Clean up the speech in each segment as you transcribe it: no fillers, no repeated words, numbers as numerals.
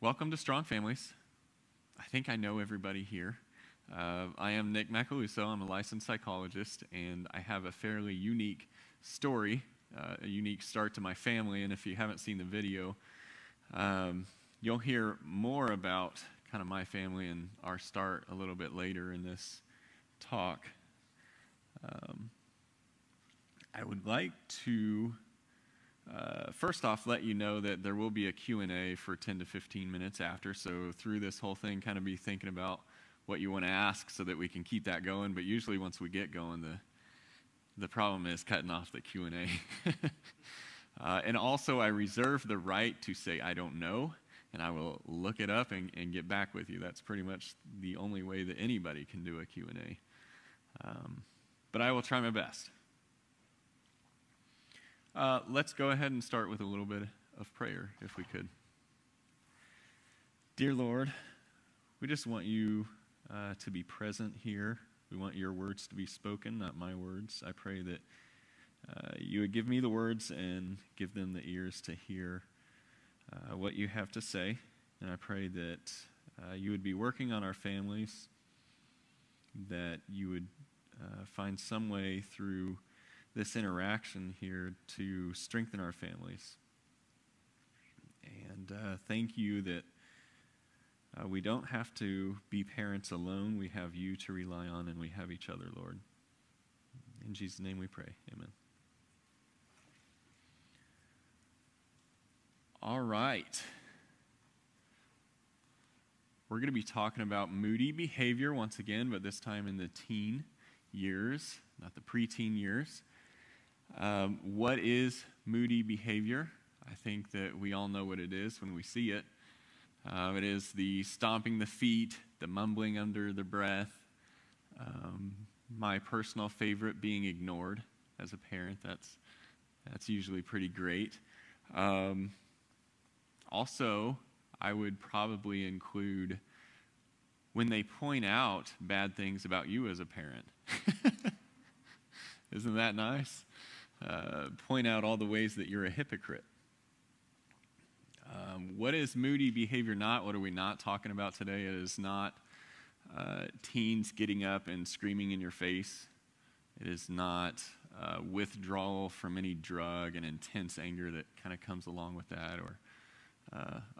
Welcome to Strong Families. I think I know everybody here. I am Nick Macaluso. I'm a licensed psychologist, and I have a fairly unique story, a unique start to my family. And if you haven't seen the video, you'll hear more about kind of my family and our start a little bit later in this talk. I would like to first off let you know that there will be a Q&A for 10 to 15 minutes after. So through this whole thing, kind of be thinking about what you want to ask so that we can keep that going. But usually once we get going, the problem is cutting off the Q&A. And also I reserve the right to say I don't know, and I will look it up and get back with you. That's pretty much the only way that anybody can do a Q&A. But I will try my best. Let's go ahead and start with a little bit of prayer, if we could. Dear Lord, we just want you to be present here. We want your words to be spoken, not my words. I pray that you would give me the words and give them the ears to hear what you have to say. And I pray that you would be working on our families, that you would find some way through this interaction here to strengthen our families. And thank you that we don't have to be parents alone. We have you to rely on, and we have each other, Lord. In Jesus' name we pray. Amen. All right. We're going to be talking about moody behavior once again, but this time in the teen years, not the preteen years. What is moody behavior? I think that we all know what it is when we see it. It is the stomping the feet, the mumbling under the breath. My personal favorite, being ignored as a parent. That's usually pretty great. Also, I would probably include when they point out bad things about you as a parent. Isn't that nice? Point out all the ways that you're a hypocrite. What is moody behavior not? What are we not talking about today? It is not teens getting up and screaming in your face. It is not withdrawal from any drug and intense anger that kind of comes along with that, or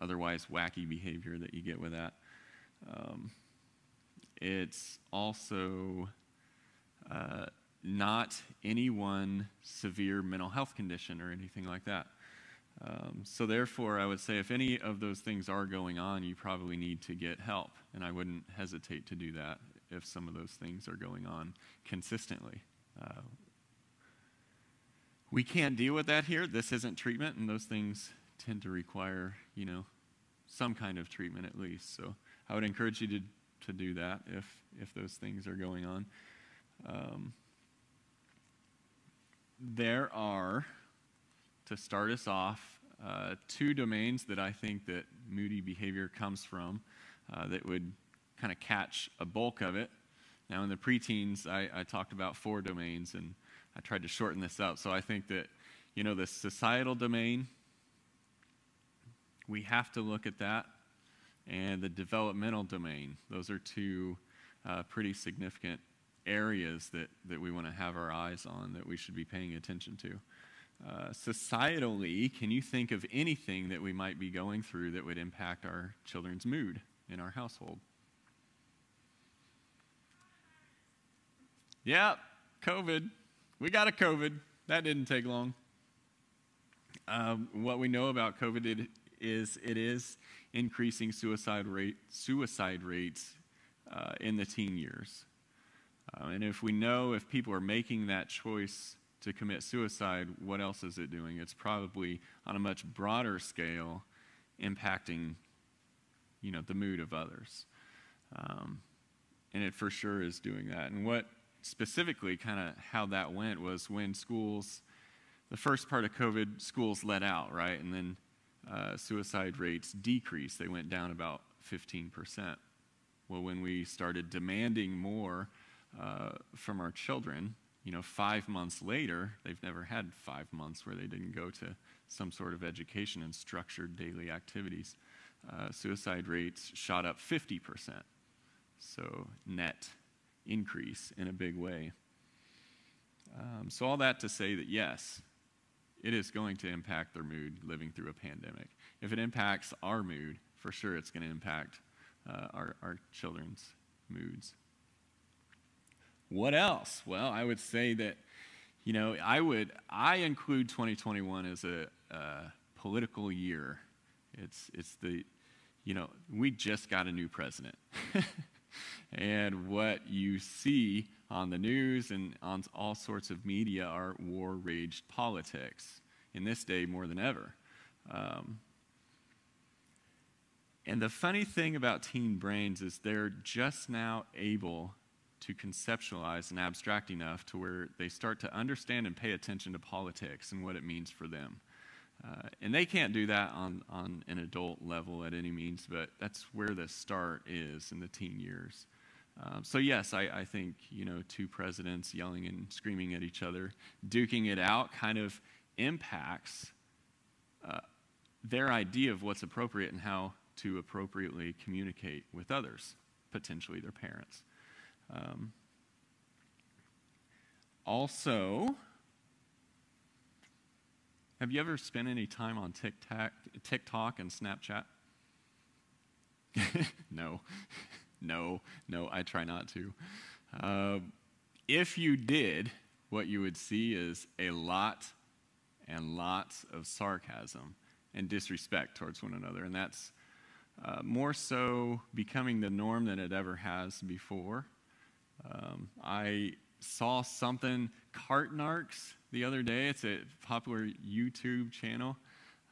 otherwise wacky behavior that you get with that. It's also not any one severe mental health condition or anything like that. So therefore, I would say if any of those things are going on, you probably need to get help. And I wouldn't hesitate to do that if some of those things are going on consistently. We can't deal with that here. This isn't treatment, and those things tend to require, some kind of treatment at least. So I would encourage you to do that if those things are going on. There are, to start us off, two domains that I think that moody behavior comes from that would kind of catch a bulk of it. Now in the preteens, I talked about 4 domains, and I tried to shorten this up. So I think that, the societal domain, we have to look at that, and the developmental domain. Those are 2 pretty significant areas that we want to have our eyes on, that we should be paying attention to. Societally, can you think of anything that we might be going through that would impact our children's mood in our household? Yeah, COVID. We got a COVID. That didn't take long. What we know about COVID it is increasing suicide rates in the teen years. And if people are making that choice to commit suicide, what else is it doing? It's probably on a much broader scale impacting, the mood of others. And it for sure is doing that. And what specifically kind of how that went was when the first part of COVID, schools let out, right? And then suicide rates decreased. They went down about 15%. Well, when we started demanding more from our children, 5 months later, they've never had 5 months where they didn't go to some sort of education and structured daily activities. suicide rates shot up 50%. So net increase in a big way. So all that to say that yes, it is going to impact their mood living through a pandemic. If it impacts our mood, for sure it's going to impact our children's moods. What else? Well, I would say that, I include 2021 as a political year. It's the, we just got a new president. And what you see on the news and on all sorts of media are war-raged politics, in this day more than ever. And the funny thing about teen brains is they're just now able to conceptualize and abstract enough to where they start to understand and pay attention to politics and what it means for them. And they can't do that on an adult level at any means, but that's where the start is in the teen years. So yes, I think, two presidents yelling and screaming at each other, duking it out, kind of impacts their idea of what's appropriate and how to appropriately communicate with others, potentially their parents. Also, have you ever spent any time on TikTok and Snapchat? No, I try not to. If you did, what you would see is a lot and lots of sarcasm and disrespect towards one another, and that's more so becoming the norm than it ever has before. I saw something, Cartnarks, the other day. It's a popular YouTube channel.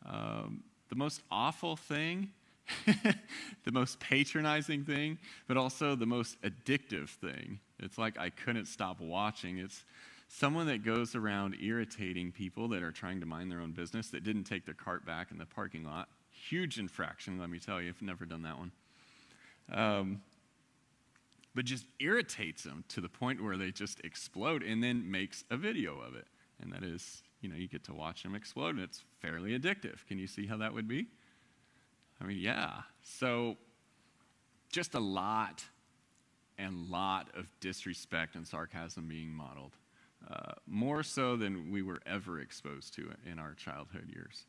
The most awful thing, the most patronizing thing, but also the most addictive thing. It's like I couldn't stop watching. It's someone that goes around irritating people that are trying to mind their own business that didn't take their cart back in the parking lot. Huge infraction, let me tell you, if you've never done that one. But just irritates them to the point where they just explode and then makes a video of it. And that is, you get to watch them explode, and it's fairly addictive. Can you see how that would be? I mean, yeah. So just a lot of disrespect and sarcasm being modeled. More so than we were ever exposed to in our childhood years.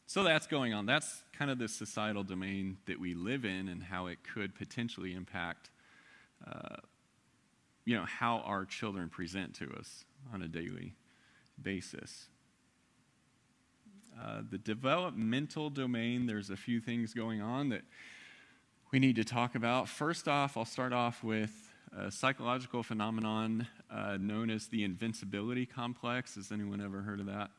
So that's going on. That's kind of the societal domain that we live in and how it could potentially impact, how our children present to us on a daily basis. The developmental domain, there's a few things going on that we need to talk about. First off, I'll start off with a psychological phenomenon known as the invincibility complex. Has anyone ever heard of that?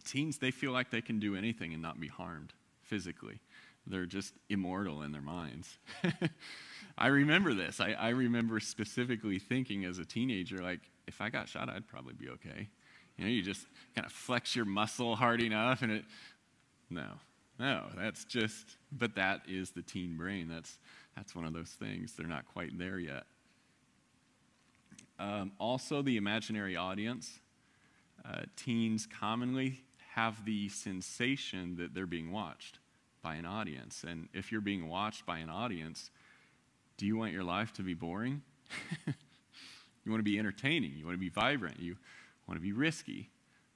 Teens, they feel like they can do anything and not be harmed physically. They're just immortal in their minds. I remember this. I remember specifically thinking as a teenager, like, if I got shot, I'd probably be okay. You just kind of flex your muscle hard enough, and no, that's just, but that is the teen brain. That's one of those things. They're not quite there yet. Also, the imaginary audience. Teens commonly have the sensation that they're being watched by an audience. And if you're being watched by an audience, do you want your life to be boring? You want to be entertaining. You want to be vibrant. You want to be risky.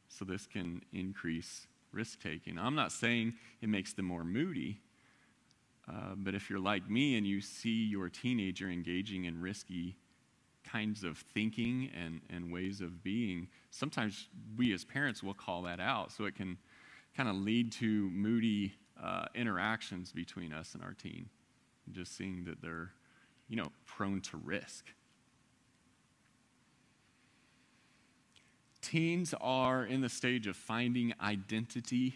So this can increase risk-taking. I'm not saying it makes them more moody, but if you're like me and you see your teenager engaging in risky kinds of thinking and ways of being, sometimes we as parents will call that out. So it can kind of lead to moody interactions between us and our teen. Just seeing that they're, prone to risk. Teens are in the stage of finding identity,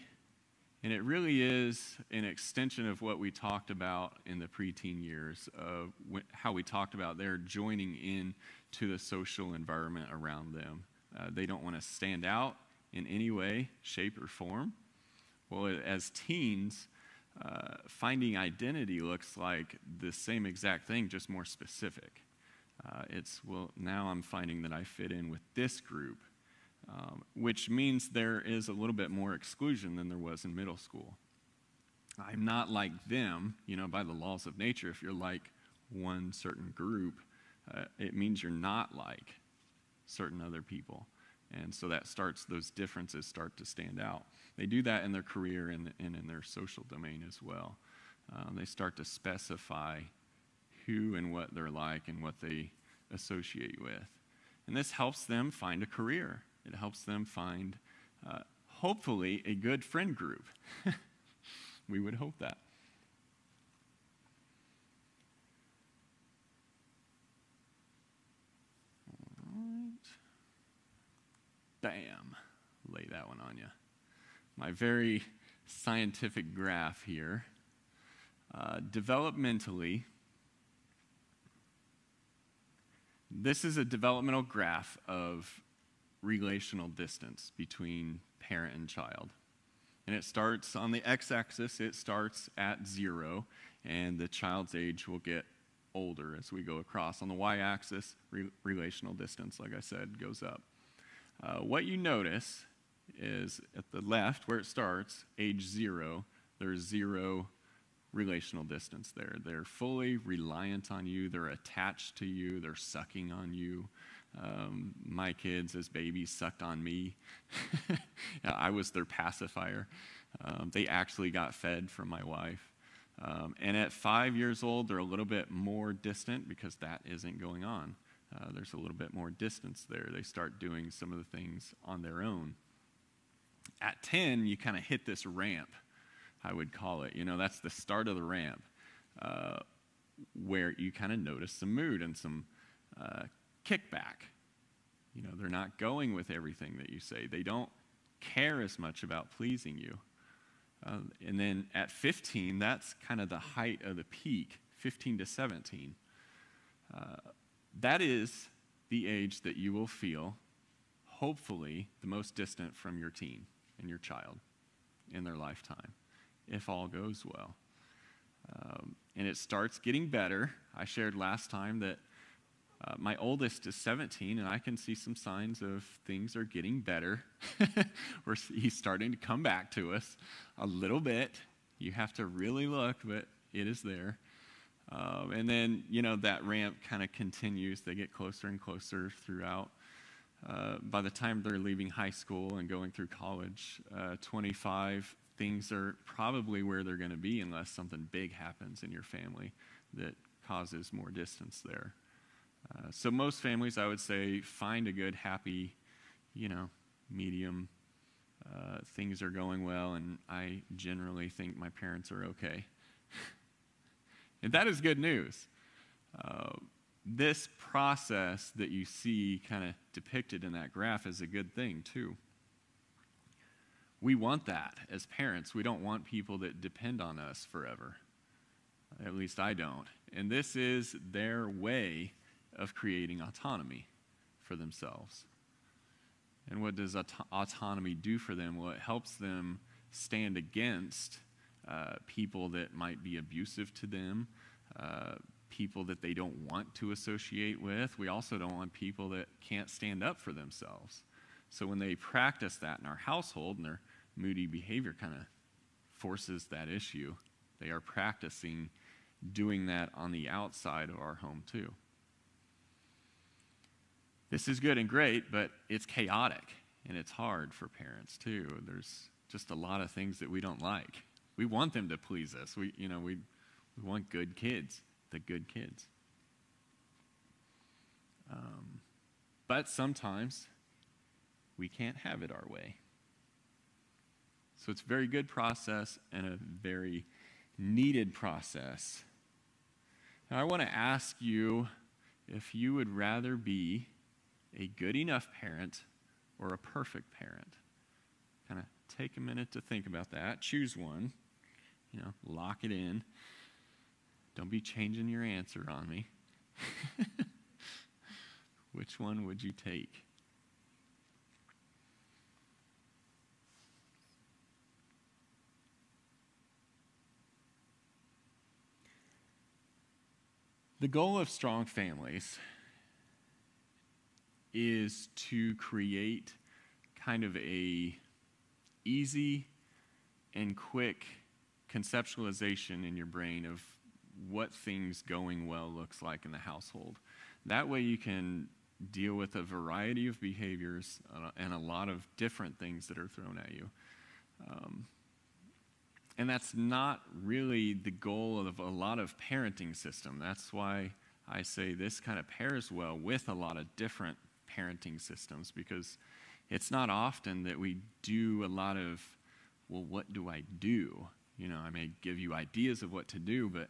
and it really is an extension of what we talked about in the preteen years, of how we talked about they're joining in to the social environment around them. They don't want to stand out in any way, shape, or form. Well, as teens, finding identity looks like the same exact thing, just more specific. Now I'm finding that I fit in with this group, which means there is a little bit more exclusion than there was in middle school. I'm not like them, by the laws of nature. If you're like one certain group, it means you're not like certain other people. And so those differences start to stand out. They do that in their career and in their social domain as well. They start to specify who and what they're like and what they associate with. And this helps them find a career. It helps them find, hopefully, a good friend group. We would hope that. All right. Bam. Lay that one on you. My very scientific graph here. Developmentally, this is a developmental graph of relational distance between parent and child. And it starts on the x-axis, it starts at 0, and the child's age will get older as we go across. On the y-axis, relational distance, like I said, goes up. What you notice is at the left, where it starts, age 0, there's 0 relational distance there. They're fully reliant on you. They're attached to you. They're sucking on you. My kids as babies sucked on me. I was their pacifier. They actually got fed from my wife. And at 5 years old, they're a little bit more distant because that isn't going on. There's a little bit more distance there. They start doing some of the things on their own. At 10, you kind of hit this ramp, I would call it. That's the start of the ramp, where you kind of notice some mood and some kickback. They're not going with everything that you say. They don't care as much about pleasing you. And then at 15, that's kind of the height of the peak, 15 to 17. That is the age that you will feel, hopefully, the most distant from your teen and your child in their lifetime, if all goes well. And it starts getting better. I shared last time that my oldest is 17, and I can see some signs of things are getting better. He's starting to come back to us a little bit. You have to really look, but it is there. And then, that ramp kind of continues. They get closer and closer throughout. By the time they're leaving high school and going through college, 25, things are probably where they're going to be unless something big happens in your family that causes more distance there. So most families, I would say, find a good, happy, medium. Things are going well, and I generally think my parents are okay. And that is good news. This process that you see kind of depicted in that graph is a good thing, too. We want that as parents. We don't want people that depend on us forever. At least I don't. And this is their way of creating autonomy for themselves. And what does autonomy do for them? Well, it helps them stand against people that might be abusive to them, people that they don't want to associate with. We also don't want people that can't stand up for themselves. So when they practice that in our household, and their moody behavior kind of forces that issue, they are practicing doing that on the outside of our home too. This is good and great, but it's chaotic, and it's hard for parents too. There's just a lot of things that we don't like. We want them to please us. We want good kids, the good kids. But sometimes we can't have it our way. So it's a very good process and a very needed process. Now I want to ask you if you would rather be a good enough parent or a perfect parent. Kind of take a minute to think about that. Choose one. Lock it in. Don't be changing your answer on me. Which one would you take? The goal of strong families is to create kind of a easy and quick conceptualization in your brain of what things going well looks like in the household. That way you can deal with a variety of behaviors and a lot of different things that are thrown at you. And that's not really the goal of a lot of parenting system. That's why I say this kind of pairs well with a lot of different parenting systems, because it's not often that we do a lot of, well, what do I do? You know, I may give you ideas of what to do, but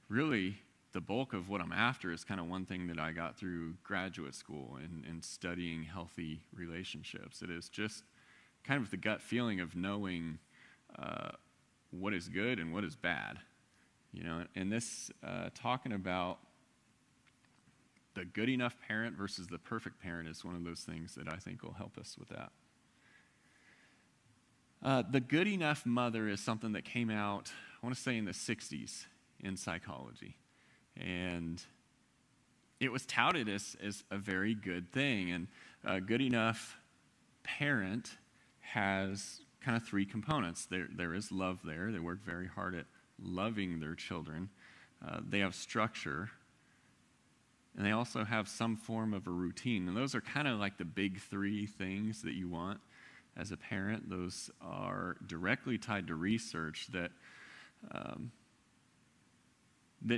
really the bulk of what I'm after is kind of one thing that I got through graduate school and studying healthy relationships. It is just kind of the gut feeling of knowing what is good and what is bad. You know, and this talking about the good enough parent versus the perfect parent is one of those things that I think will help us with that. The good enough mother is something that came out, I want to say in the 60s in psychology. And it was touted as a very good thing. And a good enough parent has kind of three components. There is love there. They work very hard at loving their children. They have structure. And they also have some form of a routine. And those are kind of like the big three things that you want as a parent. Those are directly tied to research that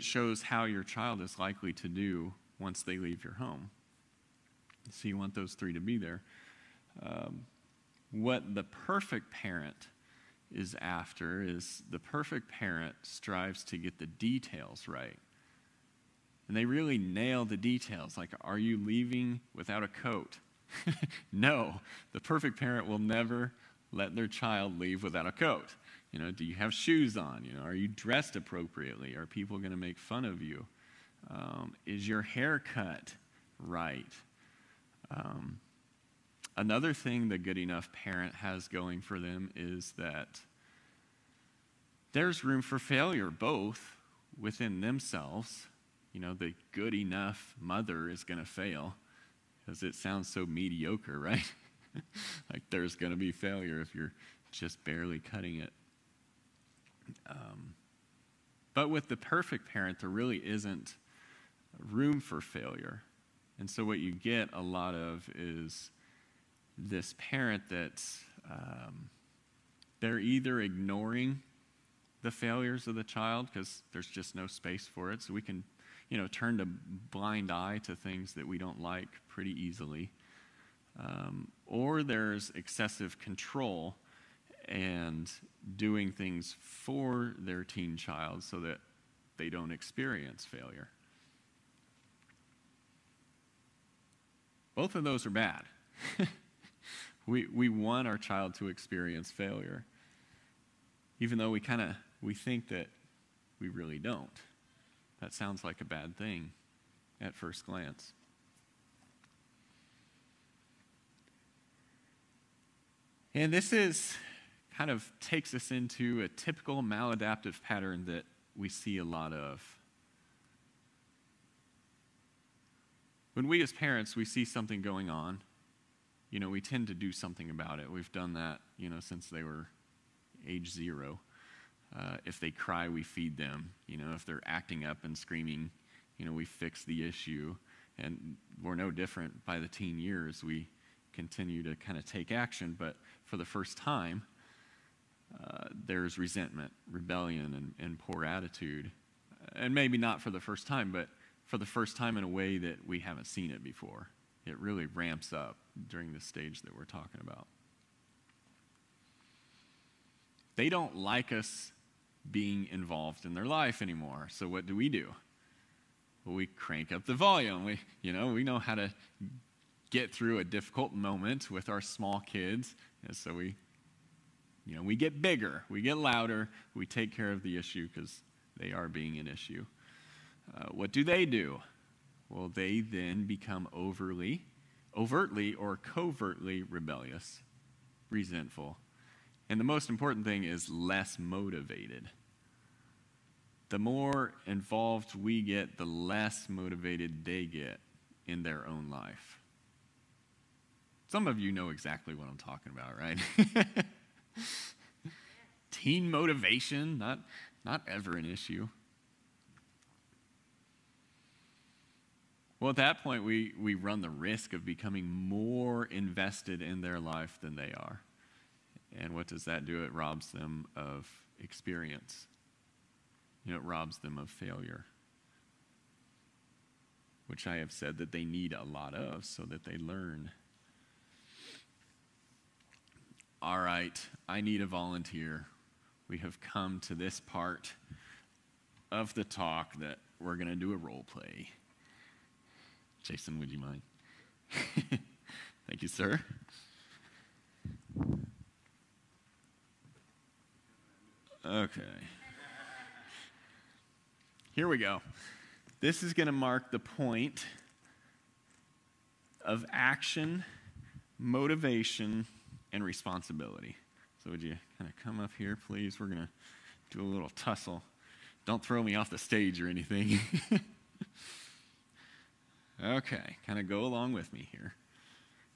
shows how your child is likely to do once they leave your home. So you want those three to be there. What the perfect parent is after is the perfect parent strives to get the details right. And they really nail the details. Like, are you leaving without a coat? No. The perfect parent will never let their child leave without a coat. You know, do you have shoes on? You know, are you dressed appropriately? Are people going to make fun of you? Is your hair cut right? Another thing the good enough parent has going for them is that there's room for failure, both within themselves. You know, the good enough mother is going to fail because it sounds so mediocre, right? Like there's going to be failure if you're just barely cutting it. But with the perfect parent, there really isn't room for failure. And so what you get a lot of is this parent that's, they're either ignoring the failures of the child because there's just no space for it. So we can, you know, turn a blind eye to things that we don't like pretty easily. Or there's excessive control and doing things for their teen child so that they don't experience failure. Both of those are bad. We want our child to experience failure, even though we think that we really don't. That sounds like a bad thing at first glance. And this kind of takes us into a typical maladaptive pattern that we see a lot of. When we as parents, we see something going on, you know, we tend to do something about it. We've done that, you know, since they were age 0. If they cry, we feed them. You know, if they're acting up and screaming, you know, we fix the issue. And we're no different by the teen years. We continue to kind of take action, but for the first time, there's resentment, rebellion, and poor attitude. And maybe not for the first time, but for the first time in a way that we haven't seen it before. It really ramps up during the stage that we're talking about. They don't like us being involved in their life anymore. So what do? Well, we crank up the volume. We know how to get through a difficult moment with our small kids. And so we get bigger, we get louder, we take care of the issue because they are being an issue. What do? Well, they then become overtly or covertly rebellious, resentful. And the most important thing is less motivated. The more involved we get, the less motivated they get in their own life. Some of you know exactly what I'm talking about, right? teen motivation, not ever an issue. Well, at that point, we run the risk of becoming more invested in their life than they are. And what does that do? It robs them of experience. It robs them of failure, which I have said that they need a lot of so that they learn. All right, I need a volunteer. We have come to this part of the talk that we're going to do a role play. Jason, would you mind? Thank you, sir. Okay. Here we go. This is going to mark the point of action, motivation, and responsibility. So would you kind of come up here, please? We're going to do a little tussle. Don't throw me off the stage or anything. Okay, kind of go along with me here.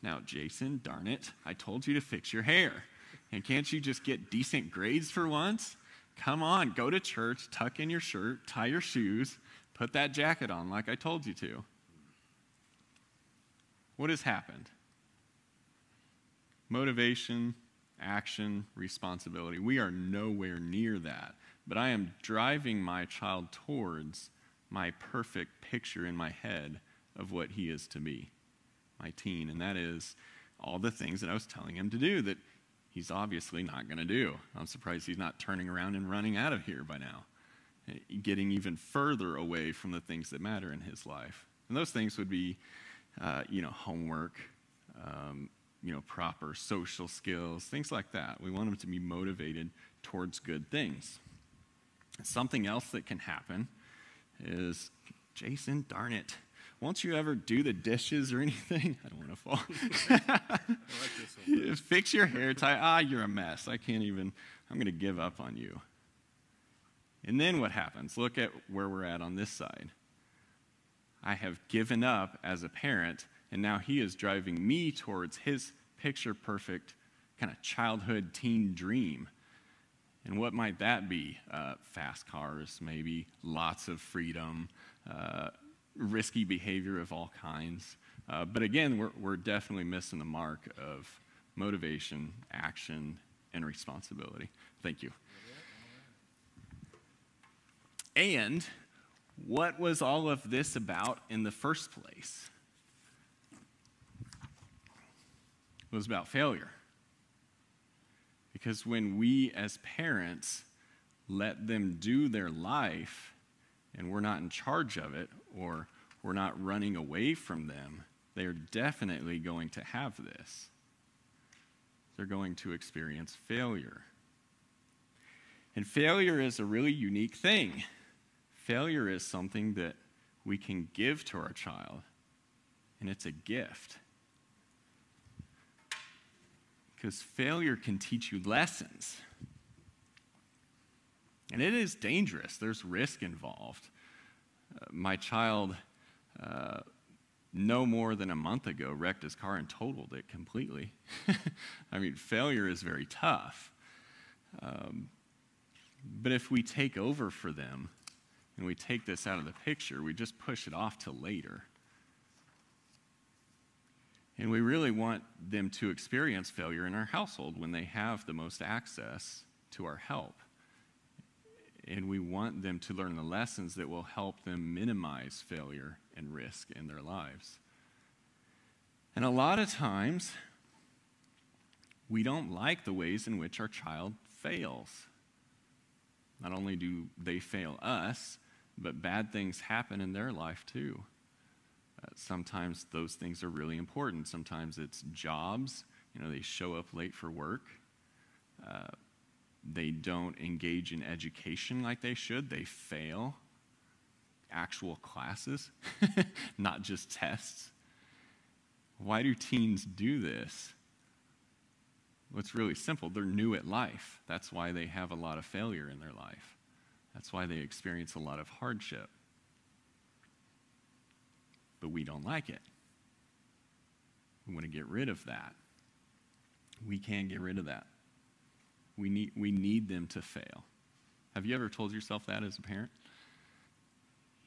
Now, Jason, darn it, I told you to fix your hair. And can't you just get decent grades for once? Come on, go to church, tuck in your shirt, tie your shoes, put that jacket on like I told you to. What has happened? Motivation, action, responsibility. We are nowhere near that. But I am driving my child towards my perfect picture in my head of what he is to be, my teen. And that is all the things that I was telling him to do that he's obviously not going to do. I'm surprised he's not turning around and running out of here by now, getting even further away from the things that matter in his life. And those things would be, homework, proper social skills, things like that. We want him to be motivated towards good things. Something else that can happen is, Jason, darn it, won't you ever do the dishes or anything? I don't want to fall. I like this one. Fix your hair tie. You're a mess. I'm going to give up on you. And then what happens? Look at where we're at on this side. I have given up as a parent, and now he is driving me towards his picture-perfect kind of childhood teen dream. And what might that be? Fast cars, maybe, lots of freedom, risky behavior of all kinds. But again, we're definitely missing the mark of motivation, action, and responsibility. Thank you. And what was all of this about in the first place? It was about failure. Because when we as parents let them do their life and we're not in charge of it, or we're not running away from them, they're definitely going to have this. They're going to experience failure. And failure is a really unique thing. Failure is something that we can give to our child, and it's a gift. Because failure can teach you lessons. And it is dangerous. There's risk involved. My child, no more than a month ago, wrecked his car and totaled it completely. I mean, failure is very tough. But if we take over for them and we take this out of the picture, we just push it off till later. And we really want them to experience failure in our household when they have the most access to our help. And we want them to learn the lessons that will help them minimize failure and risk in their lives. And a lot of times, we don't like the ways in which our child fails. Not only do they fail us, but bad things happen in their life too. Sometimes those things are really important. Sometimes it's jobs. They show up late for work. They don't engage in education like they should. They fail actual classes, not just tests. Why do teens do this? Well, it's really simple. They're new at life. That's why they have a lot of failure in their life. That's why they experience a lot of hardship. But we don't like it. We want to get rid of that. We can get rid of that. We need them to fail. Have you ever told yourself that as a parent?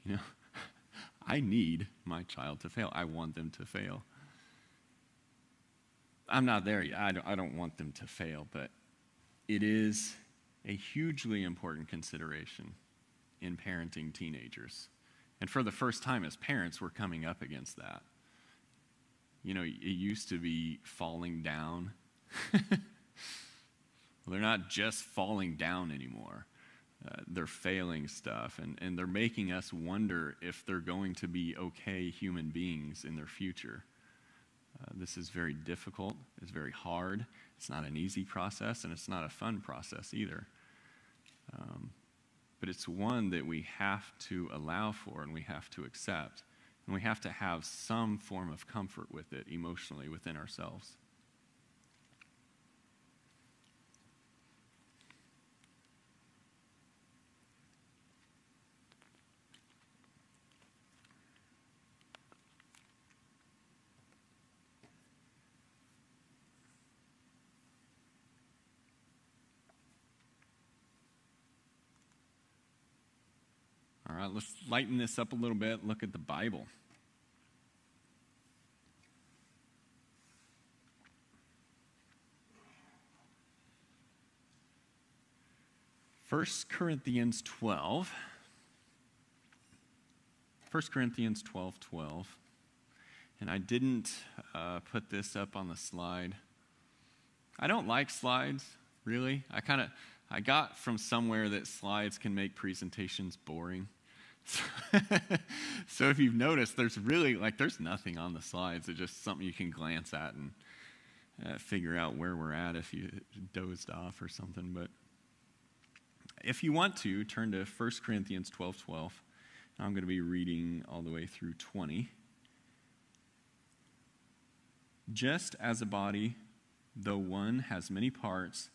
You know, I need my child to fail. I want them to fail. I'm not there yet. I don't want them to fail, but it is a hugely important consideration in parenting teenagers. And for the first time as parents, we're coming up against that. You know, it used to be falling down. Well, they're not just falling down anymore. They're failing stuff, and they're making us wonder if they're going to be okay human beings in their future. This is very difficult. It's very hard. It's not an easy process, and it's not a fun process either. But it's one that we have to allow for and we have to accept. And we have to have some form of comfort with it emotionally within ourselves. All right, let's lighten this up a little bit. Look at the Bible. First Corinthians 12. 1 Corinthians 12:12. And I didn't put this up on the slide. I don't like slides, really. I got from somewhere that slides can make presentations boring. So if you've noticed, there's nothing on the slides. It's just something you can glance at and figure out where we're at if you dozed off or something. But if you want to, turn to 1 Corinthians 12:12. I'm going to be reading all the way through 20. Just as a body, though one has many parts,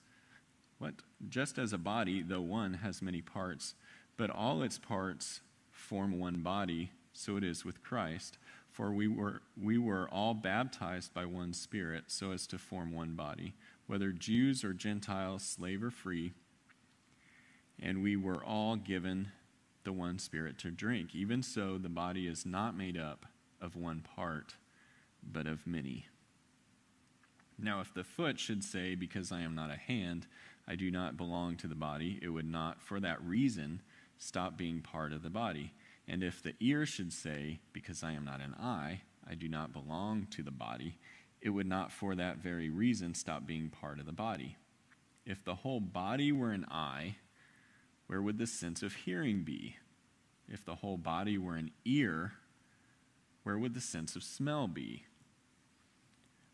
Just as a body, though one has many parts, but all its parts form one body, so it is with Christ. For we were all baptized by one Spirit, so as to form one body, whether Jews or Gentiles, slave or free, and we were all given the one Spirit to drink. Even so, the body is not made up of one part, but of many. Now, if the foot should say, because I am not a hand, I do not belong to the body, it would not, for that reason, stop being part of the body. And if the ear should say, because I am not an eye, I do not belong to the body, it would not, for that very reason, stop being part of the body. If the whole body were an eye, where would the sense of hearing be? If the whole body were an ear, where would the sense of smell be?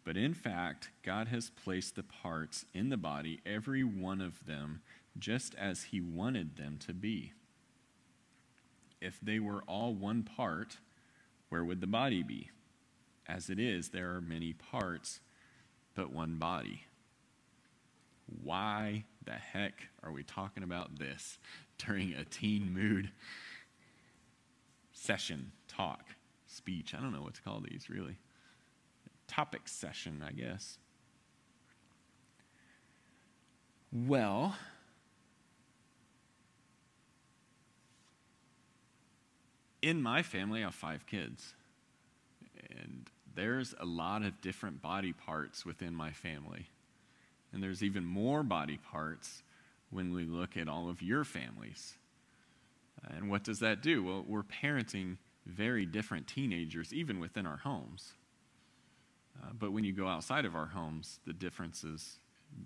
But in fact, God has placed the parts in the body, every one of them, just as he wanted them to be. If they were all one part, where would the body be? As it is, there are many parts, but one body. Why the heck are we talking about this during a teen mood session, talk, speech? I don't know what to call these, really. Topic session, I guess. Well, in my family, I have 5 kids. And there's a lot of different body parts within my family. And there's even more body parts when we look at all of your families. And what does that do? Well, we're parenting very different teenagers, even within our homes. But when you go outside of our homes, the differences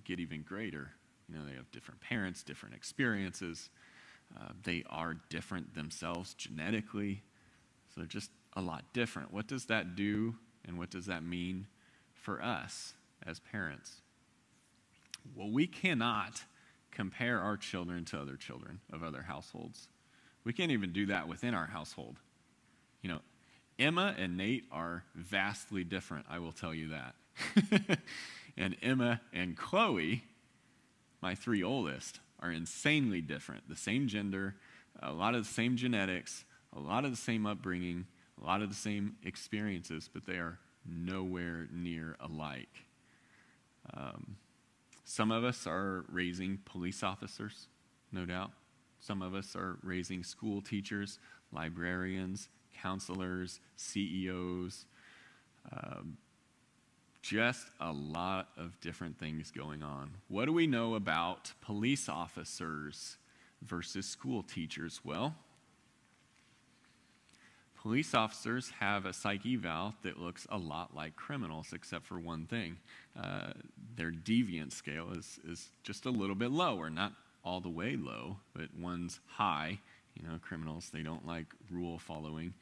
get even greater. You know, they have different parents, different experiences. They are different themselves genetically. So they're just a lot different. What does that do, and what does that mean for us as parents? Well, we cannot compare our children to other children of other households. We can't even do that within our household. You know, Emma and Nate are vastly different, I will tell you that. And Emma and Chloe, my 3 oldest, are insanely different. The same gender, a lot of the same genetics, a lot of the same upbringing, a lot of the same experiences, but they are nowhere near alike. Some of us are raising police officers, no doubt. Some of us are raising school teachers, librarians, counselors, CEOs, just a lot of different things going on. What do we know about police officers versus school teachers? Well, police officers have a psych eval that looks a lot like criminals, except for one thing. Their deviance scale is just a little bit lower, not all the way low, but one's high. You know, criminals, they don't like rule following.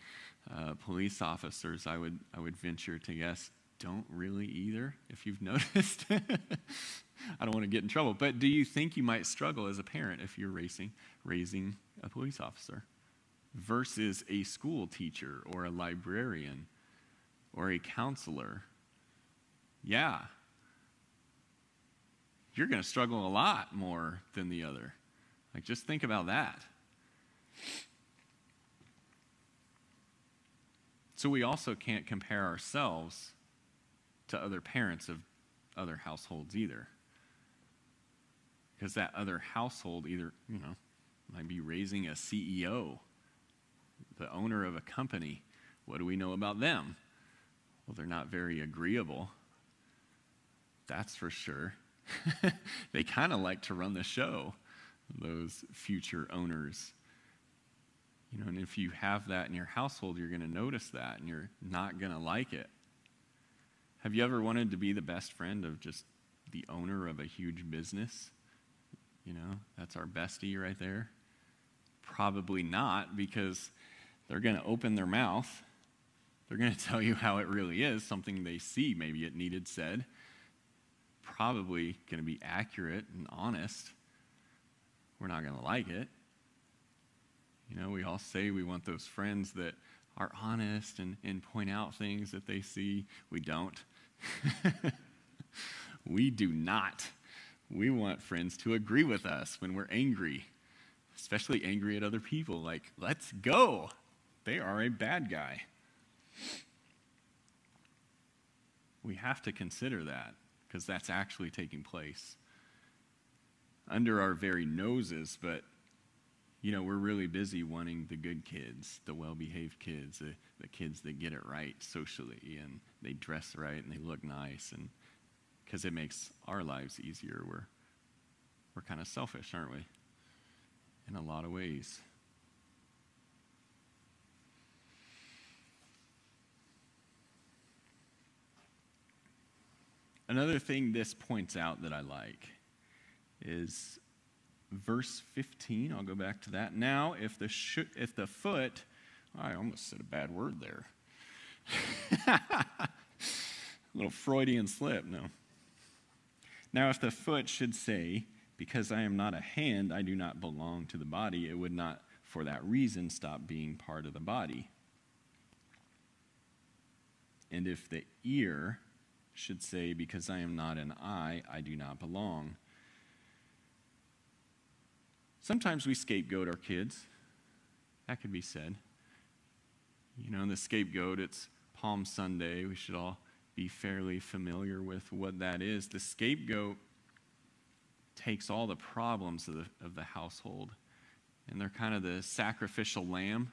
Police officers, I would venture to guess, don't really either, if you've noticed. I don't want to get in trouble, but do you think you might struggle as a parent if you're raising a police officer versus a school teacher or a librarian or a counselor? Yeah. You're going to struggle a lot more than the other. Like, just think about that. So we also can't compare ourselves to other parents of other households either. Because that other household either, might be raising a CEO, the owner of a company. What do we know about them? Well, they're not very agreeable. That's for sure. They kind of like to run the show, those future owners. And if you have that in your household, you're going to notice that, and you're not going to like it. Have you ever wanted to be the best friend of just the owner of a huge business? That's our bestie right there. Probably not, because they're going to open their mouth. They're going to tell you how it really is, something they see, maybe it needed said. Probably going to be accurate and honest. We're not going to like it. We all say we want those friends that are honest and point out things that they see. We don't. We do not. We want friends to agree with us when we're angry, especially angry at other people. Like, let's go. They are a bad guy. We have to consider that, because that's actually taking place under our very noses, but we're really busy wanting the good kids, the well-behaved kids, the kids that get it right socially, and they dress right and they look nice, and because it makes our lives easier. We're kind of selfish, aren't we? In a lot of ways. Another thing this points out that I like is verse 15. I'll go back to that. Now, if the foot, I almost said a bad word there. A little Freudian slip, no. Now, if the foot should say, because I am not a hand, I do not belong to the body, it would not, for that reason, stop being part of the body. And if the ear should say, because I am not an eye, I do not belong. Sometimes we scapegoat our kids. That could be said. The scapegoat, it's Palm Sunday. We should all be fairly familiar with what that is. The scapegoat takes all the problems of the household, and they're kind of the sacrificial lamb,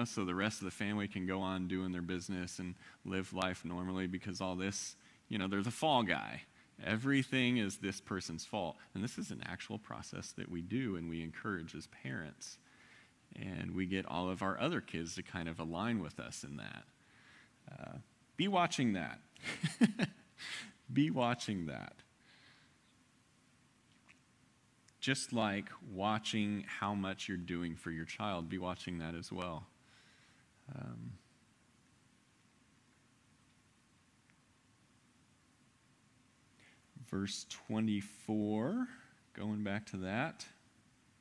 so the rest of the family can go on doing their business and live life normally, because all this, they're the fall guy. Everything is this person's fault. And this is an actual process that we do and we encourage as parents. And we get all of our other kids to kind of align with us in that. Be watching that. Be watching that. Just like watching how much you're doing for your child, be watching that as well. Verse 24, going back to that.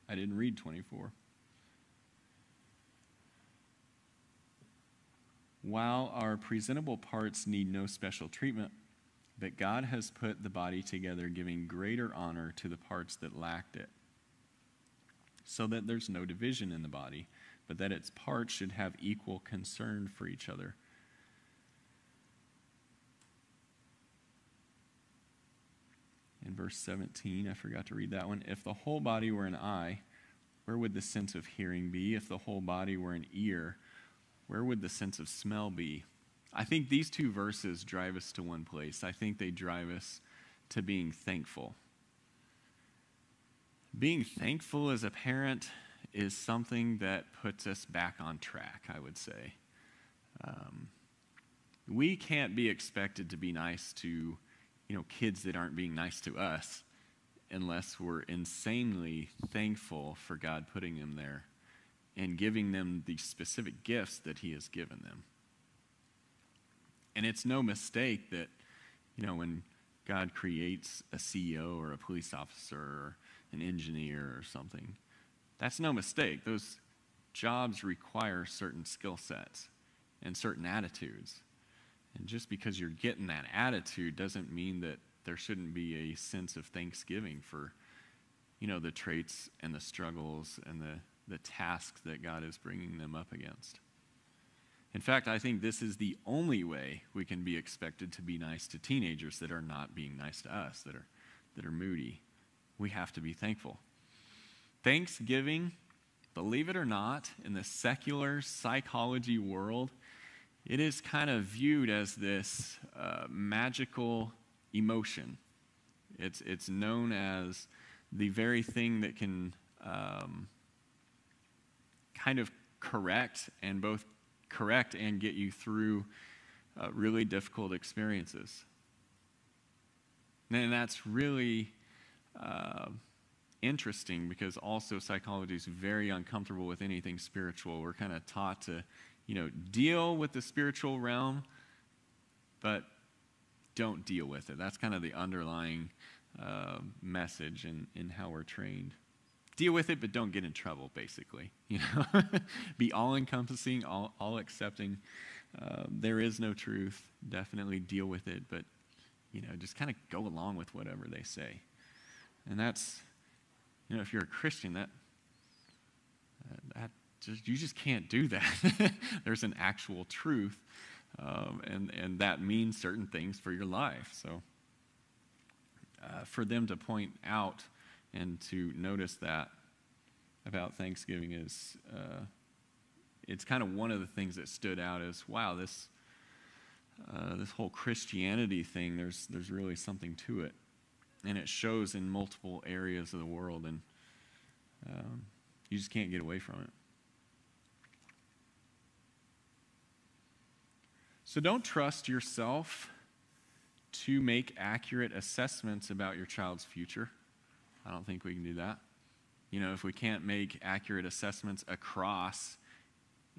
I didn't read 24. While our presentable parts need no special treatment, but God has put the body together, giving greater honor to the parts that lacked it, so that there's no division in the body, but that its parts should have equal concern for each other. in verse 17. I forgot to read that one. If the whole body were an eye, where would the sense of hearing be? If the whole body were an ear, where would the sense of smell be? I think these two verses drive us to one place. I think they drive us to being thankful. Being thankful as a parent is something that puts us back on track, I would say. We can't be expected to be nice to, kids that aren't being nice to us unless we're insanely thankful for God putting them there and giving them the specific gifts that he has given them. And it's no mistake that, when God creates a CEO or a police officer or an engineer or something, that's no mistake. Those jobs require certain skill sets and certain attitudes. And just because you're getting that attitude doesn't mean that there shouldn't be a sense of thanksgiving for, the traits and the struggles and the tasks that God is bringing them up against. In fact, I think this is the only way we can be expected to be nice to teenagers that are not being nice to us, that are moody. We have to be thankful. Thanksgiving, believe it or not, in the secular psychology world, it is kind of viewed as this magical emotion. It's known as the very thing that can kind of correct and get you through really difficult experiences. And that's really interesting because also psychology is very uncomfortable with anything spiritual. We're kind of taught to, deal with the spiritual realm, but don't deal with it. That's kind of the underlying message in how we're trained. Deal with it, but don't get in trouble, basically. Be all-encompassing, all accepting. There is no truth. Definitely deal with it, but, just kind of go along with whatever they say. And that's, if you're a Christian, you just can't do that. There's an actual truth, and that means certain things for your life. So for them to point out and to notice that about Thanksgiving is, it's kind of one of the things that stood out as, wow, this whole Christianity thing, there's really something to it. And it shows in multiple areas of the world, and you just can't get away from it. So don't trust yourself to make accurate assessments about your child's future. I don't think we can do that. If we can't make accurate assessments across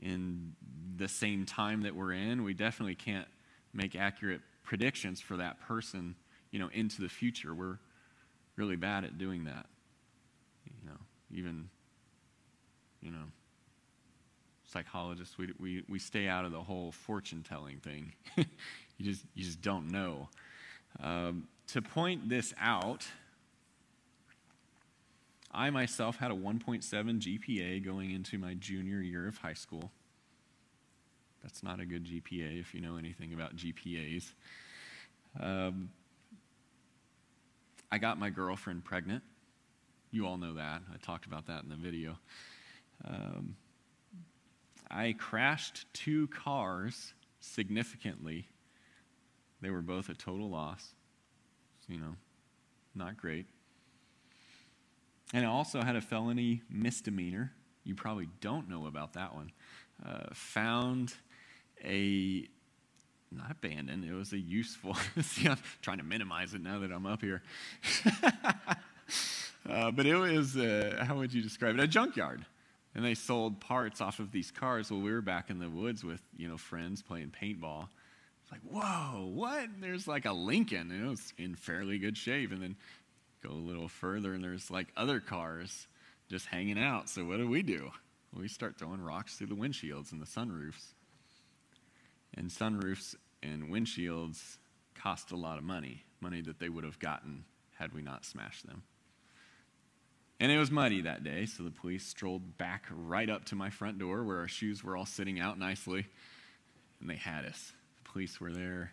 in the same time that we're in, we definitely can't make accurate predictions for that person, into the future. We're really bad at doing that. Even, psychologists, we stay out of the whole fortune-telling thing. You just don't know. To point this out, I myself had a 1.7 GPA going into my junior year of high school. That's not a good GPA if you know anything about GPAs. I got my girlfriend pregnant. You all know that. I talked about that in the video. I crashed 2 cars significantly. They were both a total loss. Not great. And I also had a felony misdemeanor. You probably don't know about that one. Found not abandoned, it was a useful, see, I'm trying to minimize it now that I'm up here. But it was, how would you describe it? A junkyard. And they sold parts off of these cars. Well, we were back in the woods with, friends playing paintball. It's like, whoa, what? And there's like a Lincoln, and it was in fairly good shape. And then go a little further, and there's like other cars just hanging out. So what do? Well, we start throwing rocks through the windshields and the sunroofs. And sunroofs and windshields cost a lot of money that they would have gotten had we not smashed them. And it was muddy that day, so the police strolled back right up to my front door where our shoes were all sitting out nicely, and they had us. The police were there.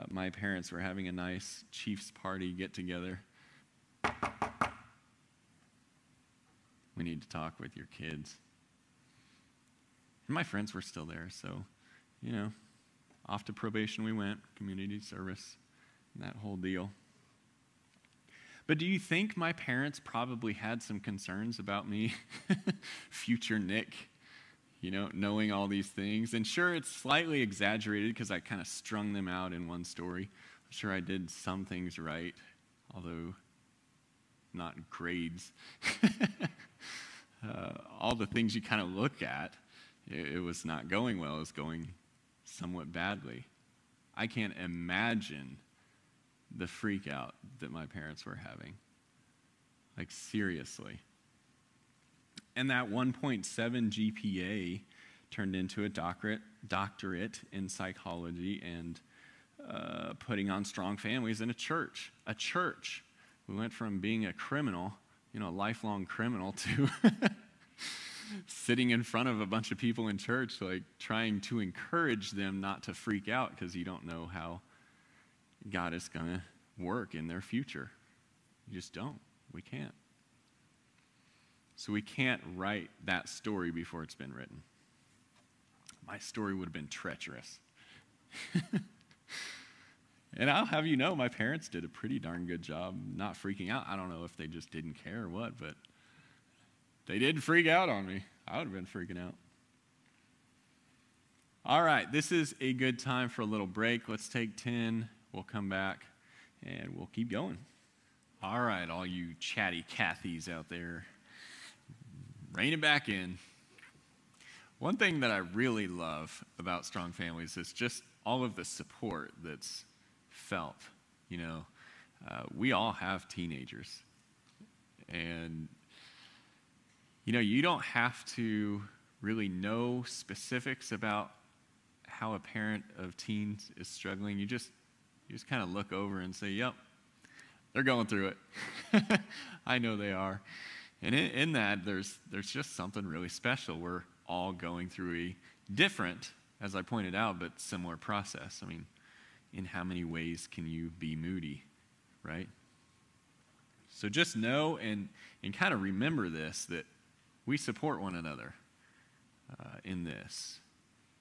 my parents were having a nice Chiefs party get-together. We need to talk with your kids. And my friends were still there, so, off to probation we went, community service, and that whole deal. But do you think my parents probably had some concerns about me, future Nick, knowing all these things? And sure, it's slightly exaggerated because I kind of strung them out in one story. I'm sure I did some things right, although not grades. All the things you kind of look at, it was not going well. It was going somewhat badly. I can't imagine the freak out that my parents were having. Like, seriously. And that 1.7 GPA turned into a doctorate in psychology and putting on strong families in a church. A church. We went from being a criminal, a lifelong criminal, to sitting in front of a bunch of people in church, like trying to encourage them not to freak out because you don't know how God is going to work in their future. You just don't. We can't. So we can't write that story before it's been written. My story would have been treacherous. And I'll have you know, my parents did a pretty darn good job not freaking out. I don't know if they just didn't care or what, but they didn't freak out on me. I would have been freaking out. All right, this is a good time for a little break. Let's take 10. We'll come back, and we'll keep going. All right, all you chatty Cathys out there, rein it back in. One thing that I really love about Strong Families is just all of the support that's felt. We all have teenagers. And, you don't have to really know specifics about how a parent of teens is struggling. You just kind of look over and say, yep, they're going through it. I know they are. And in that, there's just something really special. We're all going through a different, as I pointed out, but similar process. I mean, in how many ways can you be moody, right? So just know and kind of remember this, that we support one another in this.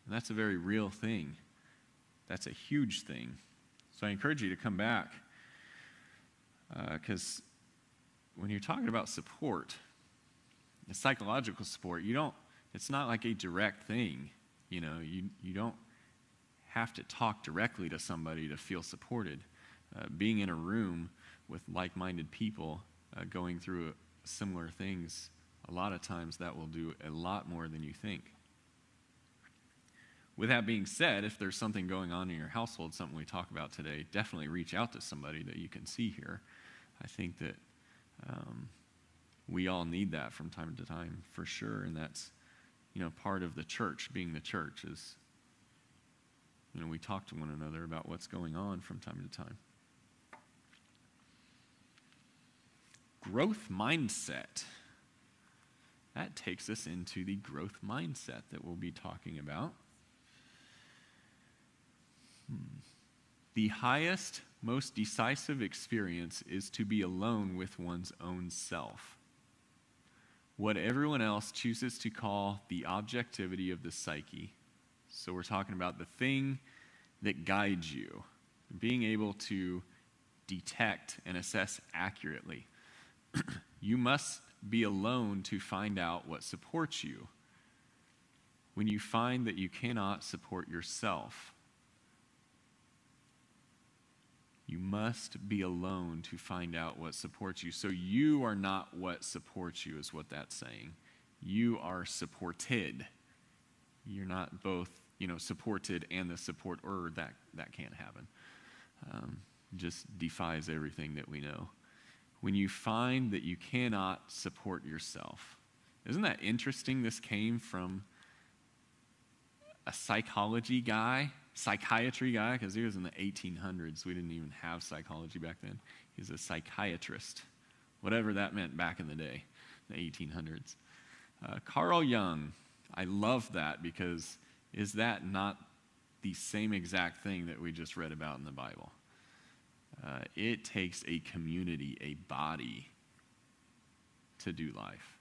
And that's a very real thing. That's a huge thing. So I encourage you to come back because when you're talking about support, psychological support, it's not like a direct thing. You don't have to talk directly to somebody to feel supported. Being in a room with like-minded people going through similar things, a lot of times that will do a lot more than you think. With that being said, if there's something going on in your household, something we talk about today, definitely reach out to somebody that you can see here. I think that we all need that from time to time, for sure, and that's part of the church. Being the church is, we talk to one another about what's going on from time to time. Growth mindset. That takes us into the growth mindset that we'll be talking about. The highest, most decisive experience is to be alone with one's own self. What everyone else chooses to call the objectivity of the psyche. So we're talking about the thing that guides you, being able to detect and assess accurately. You must be alone to find out what supports you. When you find that you cannot support yourself, you must be alone to find out what supports you. So you are not what supports you, is what that's saying. You are supported. You're not both, supported and the supporter. That can't happen. Just defies everything that we know. When you find that you cannot support yourself. Isn't that interesting? This came from a psychiatry guy, because he was in the 1800s. We didn't even have psychology back then. He's a psychiatrist, whatever that meant back in the day, the 1800s. Carl Jung, I love that because is that not the same exact thing that we just read about in the Bible. It takes a community, a body, to do life.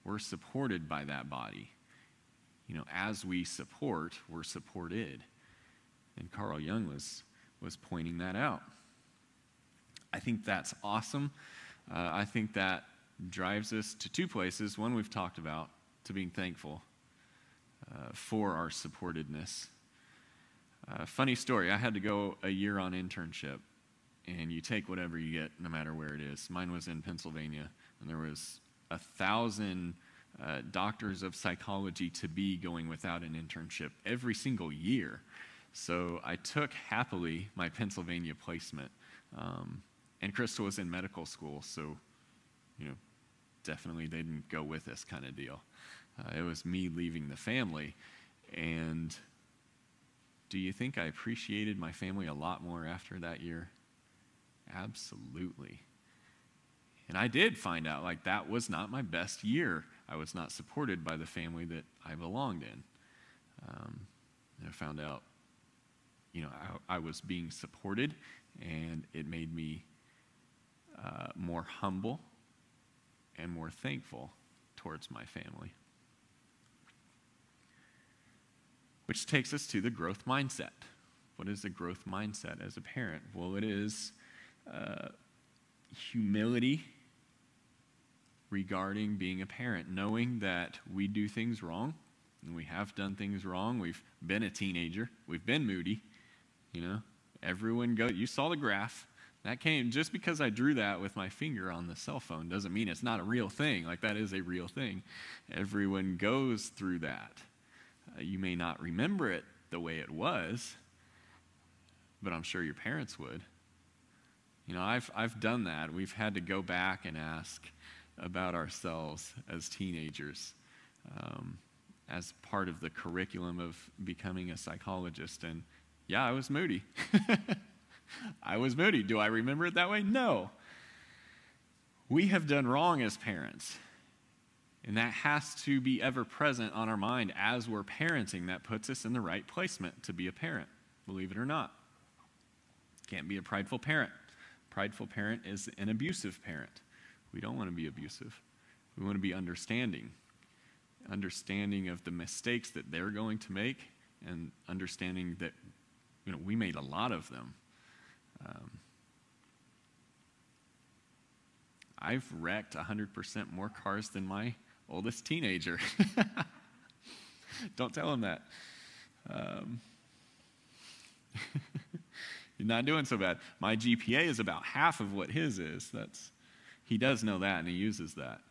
We're supported by that body. As we support, we're supported. And Carl Jung was pointing that out. I think that's awesome. I think that drives us to two places. One we've talked about, to being thankful for our supportedness. Funny story, I had to go a year on internship, and you take whatever you get no matter where it is. Mine was in Pennsylvania, and there was 1,000 doctors of psychology to be going without an internship every single year. So I took happily my Pennsylvania placement. And Crystal was in medical school, so, definitely they didn't go with us kind of deal. It was me leaving the family. And do you think I appreciated my family a lot more after that year? Absolutely. And I did find out, that was not my best year. I was not supported by the family that I belonged in. And I found out, I was being supported, and it made me more humble and more thankful towards my family. Which takes us to the growth mindset. What is a growth mindset as a parent? Well, it is humility regarding being a parent, knowing that we do things wrong, and we have done things wrong. We've been a teenager. We've been moody. Everyone you saw the graph. That came, just because I drew that with my finger on the cell phone doesn't mean it's not a real thing. That is a real thing. Everyone goes through that. You may not remember it the way it was, but I'm sure your parents would. I've done that. We've had to go back and ask about ourselves as teenagers as part of the curriculum of becoming a psychologist. And yeah, I was moody. I was moody. Do I remember it that way? No. We have done wrong as parents. And that has to be ever present on our mind as we're parenting. That puts us in the right placement to be a parent, believe it or not. Can't be a prideful parent. Prideful parent is an abusive parent. We don't want to be abusive. We want to be understanding. Understanding of the mistakes that they're going to make, and understanding that we made a lot of them. I've wrecked 100% more cars than my oldest teenager. Don't tell him that. You're not doing so bad. My GPA is about half of what his is. He does know that, and he uses that.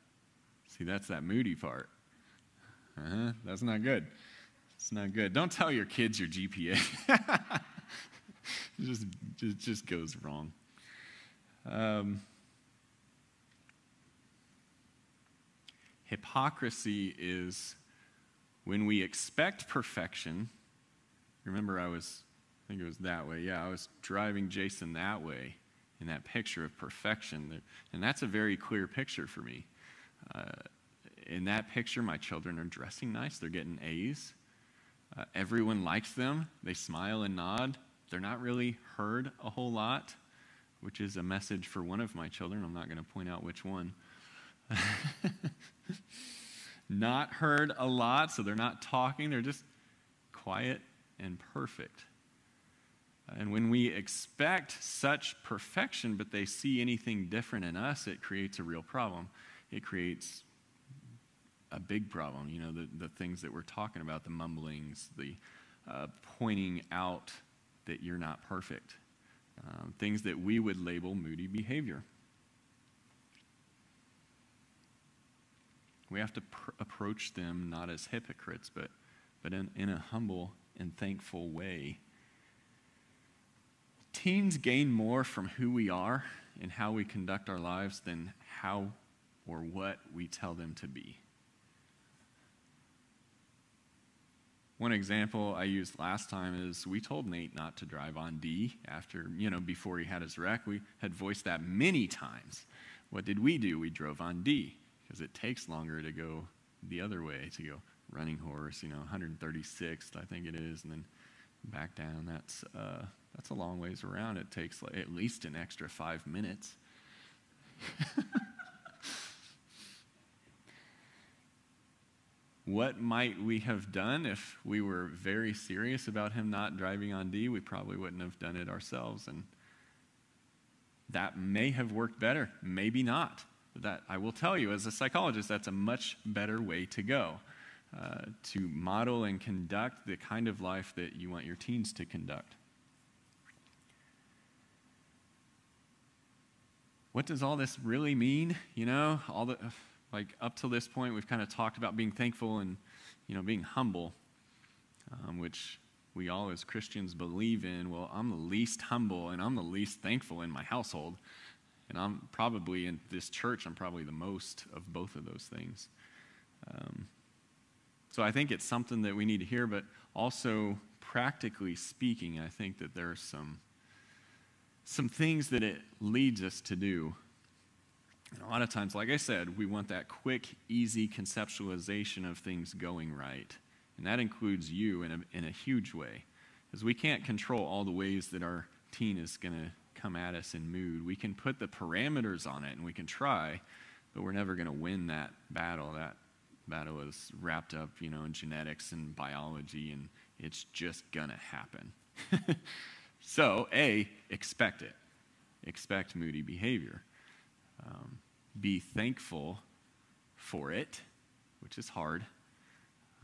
See, that's that moody part. That's not good. It's not good. Don't tell your kids your GPA. It just goes wrong. Hypocrisy is when we expect perfection. Remember, I think it was that way. Yeah, I was driving Jason that way in that picture of perfection. And that's a very clear picture for me. In that picture, my children are dressing nice. They're getting A's. Everyone likes them. They smile and nod. They're not really heard a whole lot, which is a message for one of my children. I'm not going to point out which one. Not heard a lot, so they're not talking. They're just quiet and perfect. And when we expect such perfection, but they see anything different in us, it creates a real problem. It creates a big problem. The things that we're talking about, the mumblings, the pointing out that you're not perfect. Things that we would label moody behavior. We have to approach them not as hypocrites, but in a humble and thankful way. Teens gain more from who we are and how we conduct our lives than how or what we tell them to be. One example I used last time is we told Nate not to drive on D before he had his wreck. We had voiced that many times. What did we do? We drove on D because it takes longer to go the other way, to go running horse, 136th, I think it is, and then back down. That's a long ways around. It takes at least an extra 5 minutes. What might we have done if we were very serious about him not driving on D? We probably wouldn't have done it ourselves, and that may have worked better, maybe not. That I will tell you, as a psychologist, that's a much better way to go, to model and conduct the kind of life that you want your teens to conduct. What does all this really mean? Up till this point, we've kind of talked about being thankful and, being humble, which we all as Christians believe in. Well, I'm the least humble and I'm the least thankful in my household. And I'm probably, in this church, I'm probably the most of both of those things. So I think it's something that we need to hear, but also practically speaking, I think that there are some things that it leads us to do. And a lot of times, like I said, we want that quick, easy conceptualization of things going right. And that includes you in a huge way. Because we can't control all the ways that our teen is going to come at us in mood. We can put the parameters on it and we can try, but we're never going to win that battle. That battle is wrapped up, in genetics and biology, and it's just going to happen. So, expect it. Expect moody behavior. Be thankful for it, which is hard.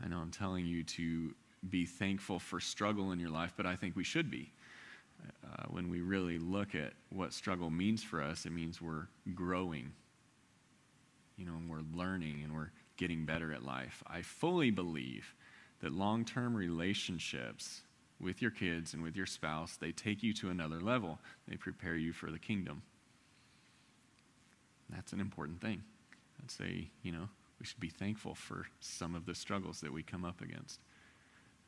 I know I'm telling you to be thankful for struggle in your life, but I think we should be. When we really look at what struggle means for us, it means we're growing, and we're learning and we're getting better at life. I fully believe that long-term relationships with your kids and with your spouse, they take you to another level. They prepare you for the kingdom. That's an important thing. I'd say, we should be thankful for some of the struggles that we come up against.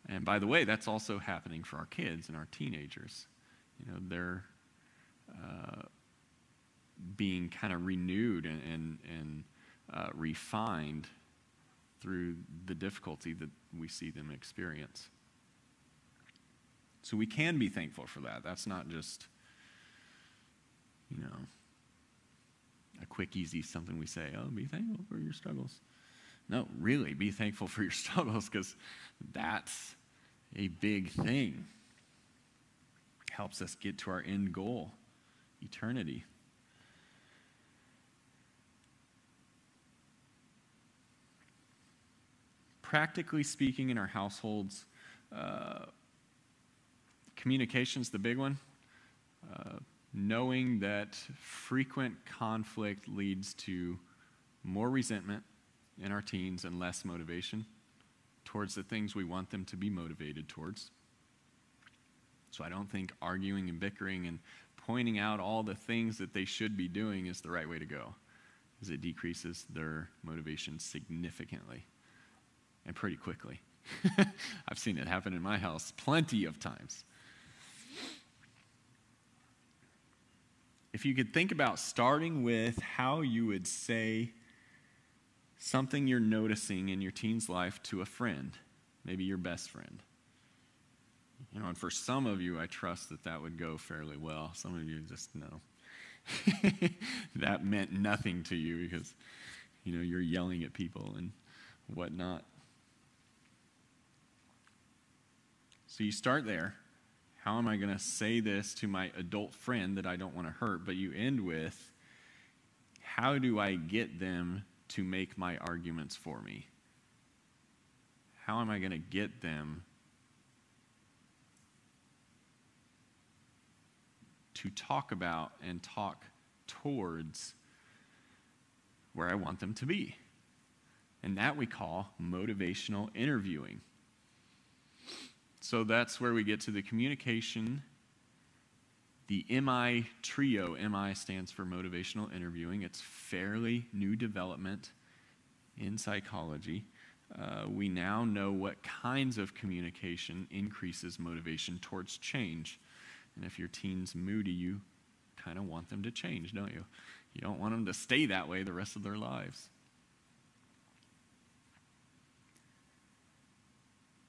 And by the way, that's also happening for our kids and our teenagers. They're being kind of renewed and refined through the difficulty that we see them experience. So we can be thankful for that. That's not just, a quick, easy something we say, be thankful for your struggles. No, really, be thankful for your struggles, because that's a big thing. Helps us get to our end goal, eternity. Practically speaking, in our households, communication's the big one. Knowing that frequent conflict leads to more resentment in our teens and less motivation towards the things we want them to be motivated towards. So I don't think arguing and bickering and pointing out all the things that they should be doing is the right way to go, because it decreases their motivation significantly and pretty quickly. I've seen it happen in my house plenty of times. If you could think about starting with how you would say something you're noticing in your teen's life to a friend, maybe your best friend. And for some of you, I trust that would go fairly well. Some of you just know. That meant nothing to you because, you're yelling at people and whatnot. So you start there. How am I going to say this to my adult friend that I don't want to hurt? But you end with, how do I get them to make my arguments for me? How am I going to get them to talk about and talk towards where I want them to be? And that we call motivational interviewing. So that's where we get to the communication, the MI trio. MI stands for motivational interviewing. It's fairly new development in psychology. We now know what kinds of communication increases motivation towards change. And if your teen's moody, you kind of want them to change, don't you? You don't want them to stay that way the rest of their lives.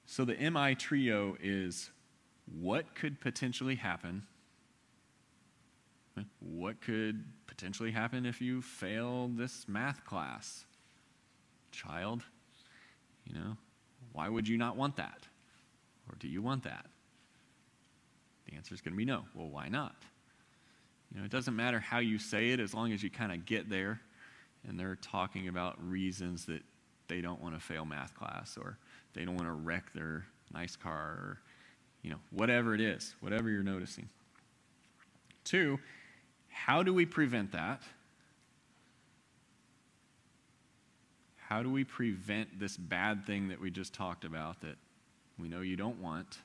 So the MI trio is what could potentially happen? What could potentially happen if you fail this math class? Child, why would you not want that? Or do you want that? The answer is going to be no. Well, why not? It doesn't matter how you say it as long as you kind of get there and they're talking about reasons that they don't want to fail math class or they don't want to wreck their nice car or, whatever it is, whatever you're noticing. 2, how do we prevent that? How do we prevent this bad thing that we just talked about that we know you don't want?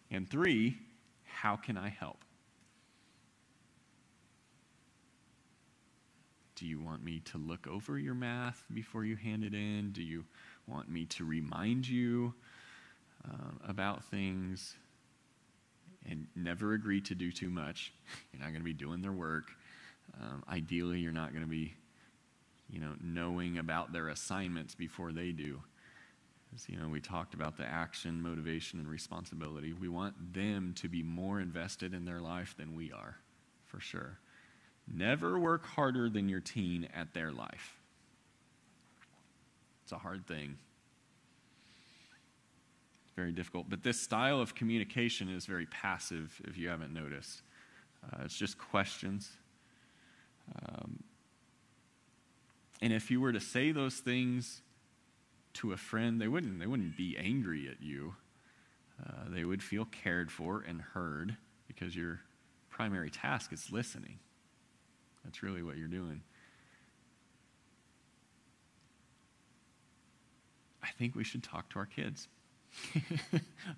And 3, how can I help? Do you want me to look over your math before you hand it in? Do you want me to remind you about things? And never agree to do too much. You're not going to be doing their work. Ideally, you're not going to be, knowing about their assignments before they do. As, we talked about the action, motivation, and responsibility. We want them to be more invested in their life than we are, for sure. Never work harder than your teen at their life. It's a hard thing. It's very difficult. But this style of communication is very passive, if you haven't noticed. It's just questions. And if you were to say those things to a friend, they wouldn't be angry at you. They would feel cared for and heard because your primary task is listening. That's really what you're doing. I think we should talk to our kids,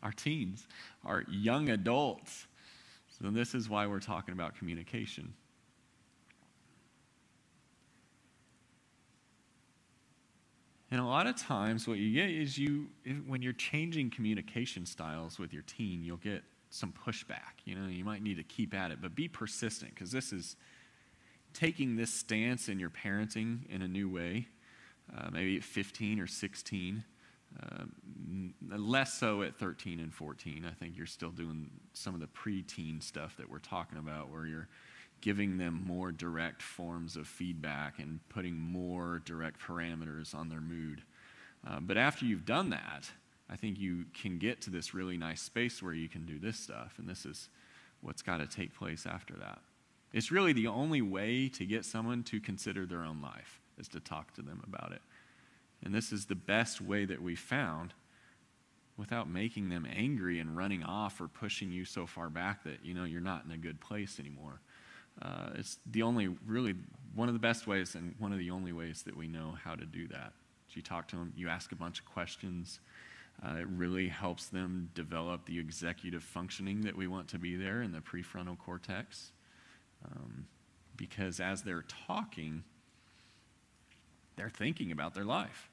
our teens, our young adults. So this is why we're talking about communication. And a lot of times what you get is when you're changing communication styles with your teen, you'll get some pushback. You might need to keep at it, but be persistent because this is taking this stance in your parenting in a new way, maybe at 15 or 16, less so at 13 and 14. I think you're still doing some of the preteen stuff that we're talking about where you're giving them more direct forms of feedback and putting more direct parameters on their mood. But after you've done that, I think you can get to this really nice space where you can do this stuff, and this is what's got to take place after that. It's really the only way to get someone to consider their own life is to talk to them about it. And this is the best way that we found without making them angry and running off or pushing you so far back that, you're not in a good place anymore. It's really one of the best ways and one of the only ways that we know how to do that. So you talk to them, you ask a bunch of questions. It really helps them develop the executive functioning that we want to be there in the prefrontal cortex. Because as they're talking, they're thinking about their life.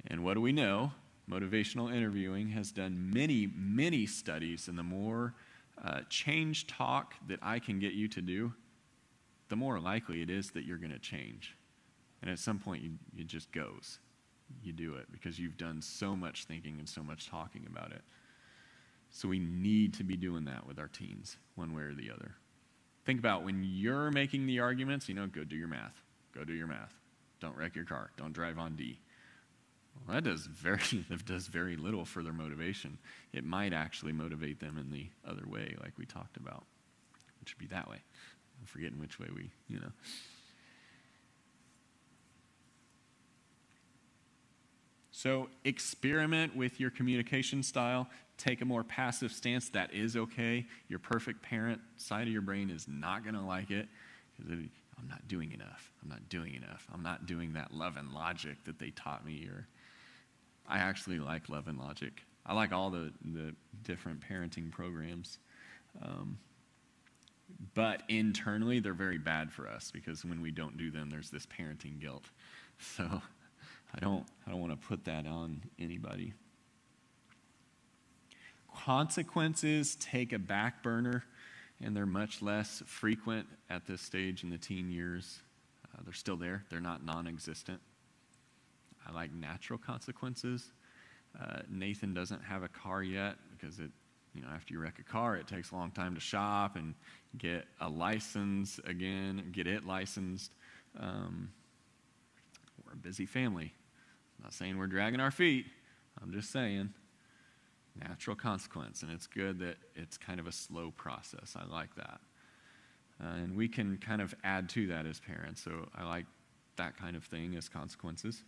And what do we know? Motivational interviewing has done many, many studies, and the more change talk that I can get you to do, the more likely it is that you're going to change. And at some point, it just goes. You do it because you've done so much thinking and so much talking about it. So we need to be doing that with our teens, one way or the other. Think about when you're making the arguments, go do your math. Go do your math. Don't wreck your car. Don't drive on D. Well, that does very little for their motivation. It might actually motivate them in the other way, like we talked about, which would be that way. I'm forgetting which way we. So experiment with your communication style. Take a more passive stance. That is okay. Your perfect parent side of your brain is not going to like it. I'm not doing enough. I'm not doing enough. I'm not doing that love and logic that they taught me. Or I actually like love and logic. I like all the different parenting programs. But internally, they're very bad for us because when we don't do them, there's this parenting guilt. So I don't want to put that on anybody. Consequences take a back burner, and they're much less frequent at this stage in the teen years. They're still there. They're not non-existent. I like natural consequences. Nathan doesn't have a car yet because after you wreck a car, it takes a long time to shop and get a license again, get it licensed. We're a busy family. I'm not saying we're dragging our feet. I'm just saying natural consequence, and it's good that it's kind of a slow process. I like that. And we can kind of add to that as parents, so I like that kind of thing as consequences.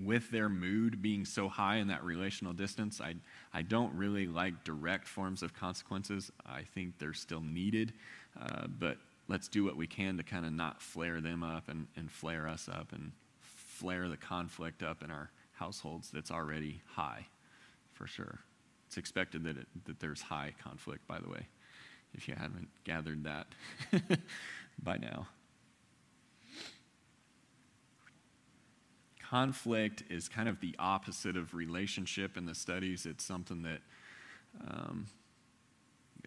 With their mood being so high in that relational distance, I don't really like direct forms of consequences. I think they're still needed, but let's do what we can to kind of not flare them up and flare us up and flare the conflict up in our households that's already high, for sure. It's expected that there's high conflict, by the way, if you haven't gathered that by now. Conflict is kind of the opposite of relationship in the studies. It's something that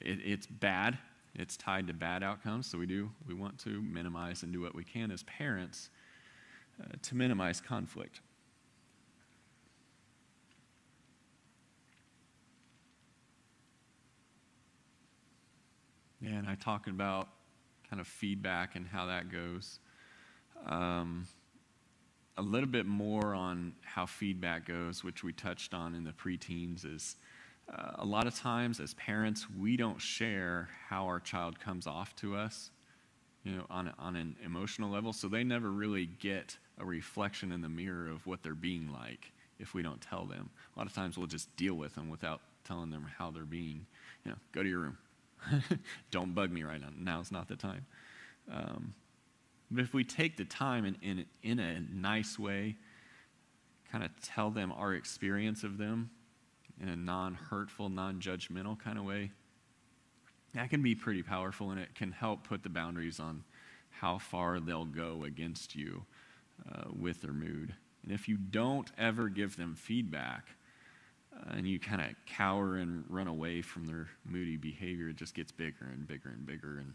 it's bad. It's tied to bad outcomes, so we want to minimize and do what we can as parents to minimize conflict. Yeah, and I talked about kind of feedback and how that goes. A little bit more on how feedback goes, which we touched on in the preteens, is a lot of times as parents, we don't share how our child comes off to us, on an emotional level, so they never really get a reflection in the mirror of what they're being like if we don't tell them. A lot of times we'll just deal with them without telling them how they're being. Go to your room. Don't bug me right now. Now's not the time. But if we take the time and in a nice way, kind of tell them our experience of them in a non-hurtful, non-judgmental kind of way, that can be pretty powerful, and it can help put the boundaries on how far they'll go against you with their mood. And if you don't ever give them feedback, and you kind of cower and run away from their moody behavior, it just gets bigger and bigger and bigger, and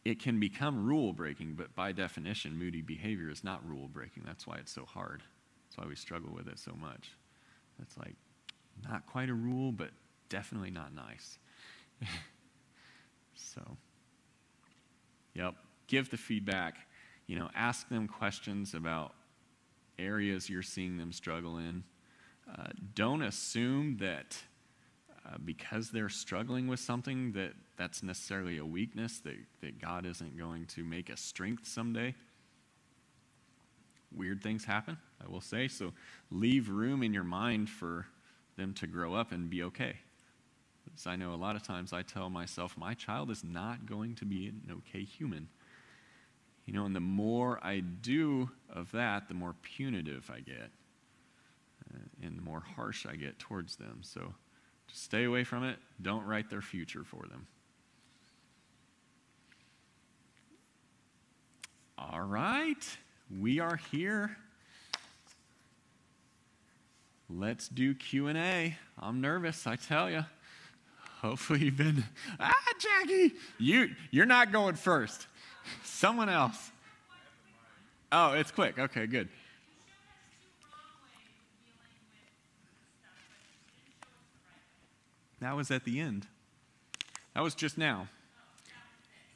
it can become rule-breaking, but by definition, moody behavior is not rule-breaking. That's why it's so hard. That's why we struggle with it so much. It's like not quite a rule, but definitely not nice. So, yep, give the feedback. Ask them questions about areas you're seeing them struggle in. Don't assume that because they're struggling with something that's necessarily a weakness, that God isn't going to make a strength someday. Weird things happen, I will say, so leave room in your mind for them to grow up and be okay. Because I know a lot of times I tell myself, my child is not going to be an okay human. And the more I do of that, the more punitive I get. And the more harsh I get towards them. So just stay away from it. Don't write their future for them. All right. We are here. Let's do Q&A. I'm nervous, I tell you. Hopefully you've been... Jackie! You're not going first. Someone else. Oh, it's quick. Okay, good. That was at the end. That was just now.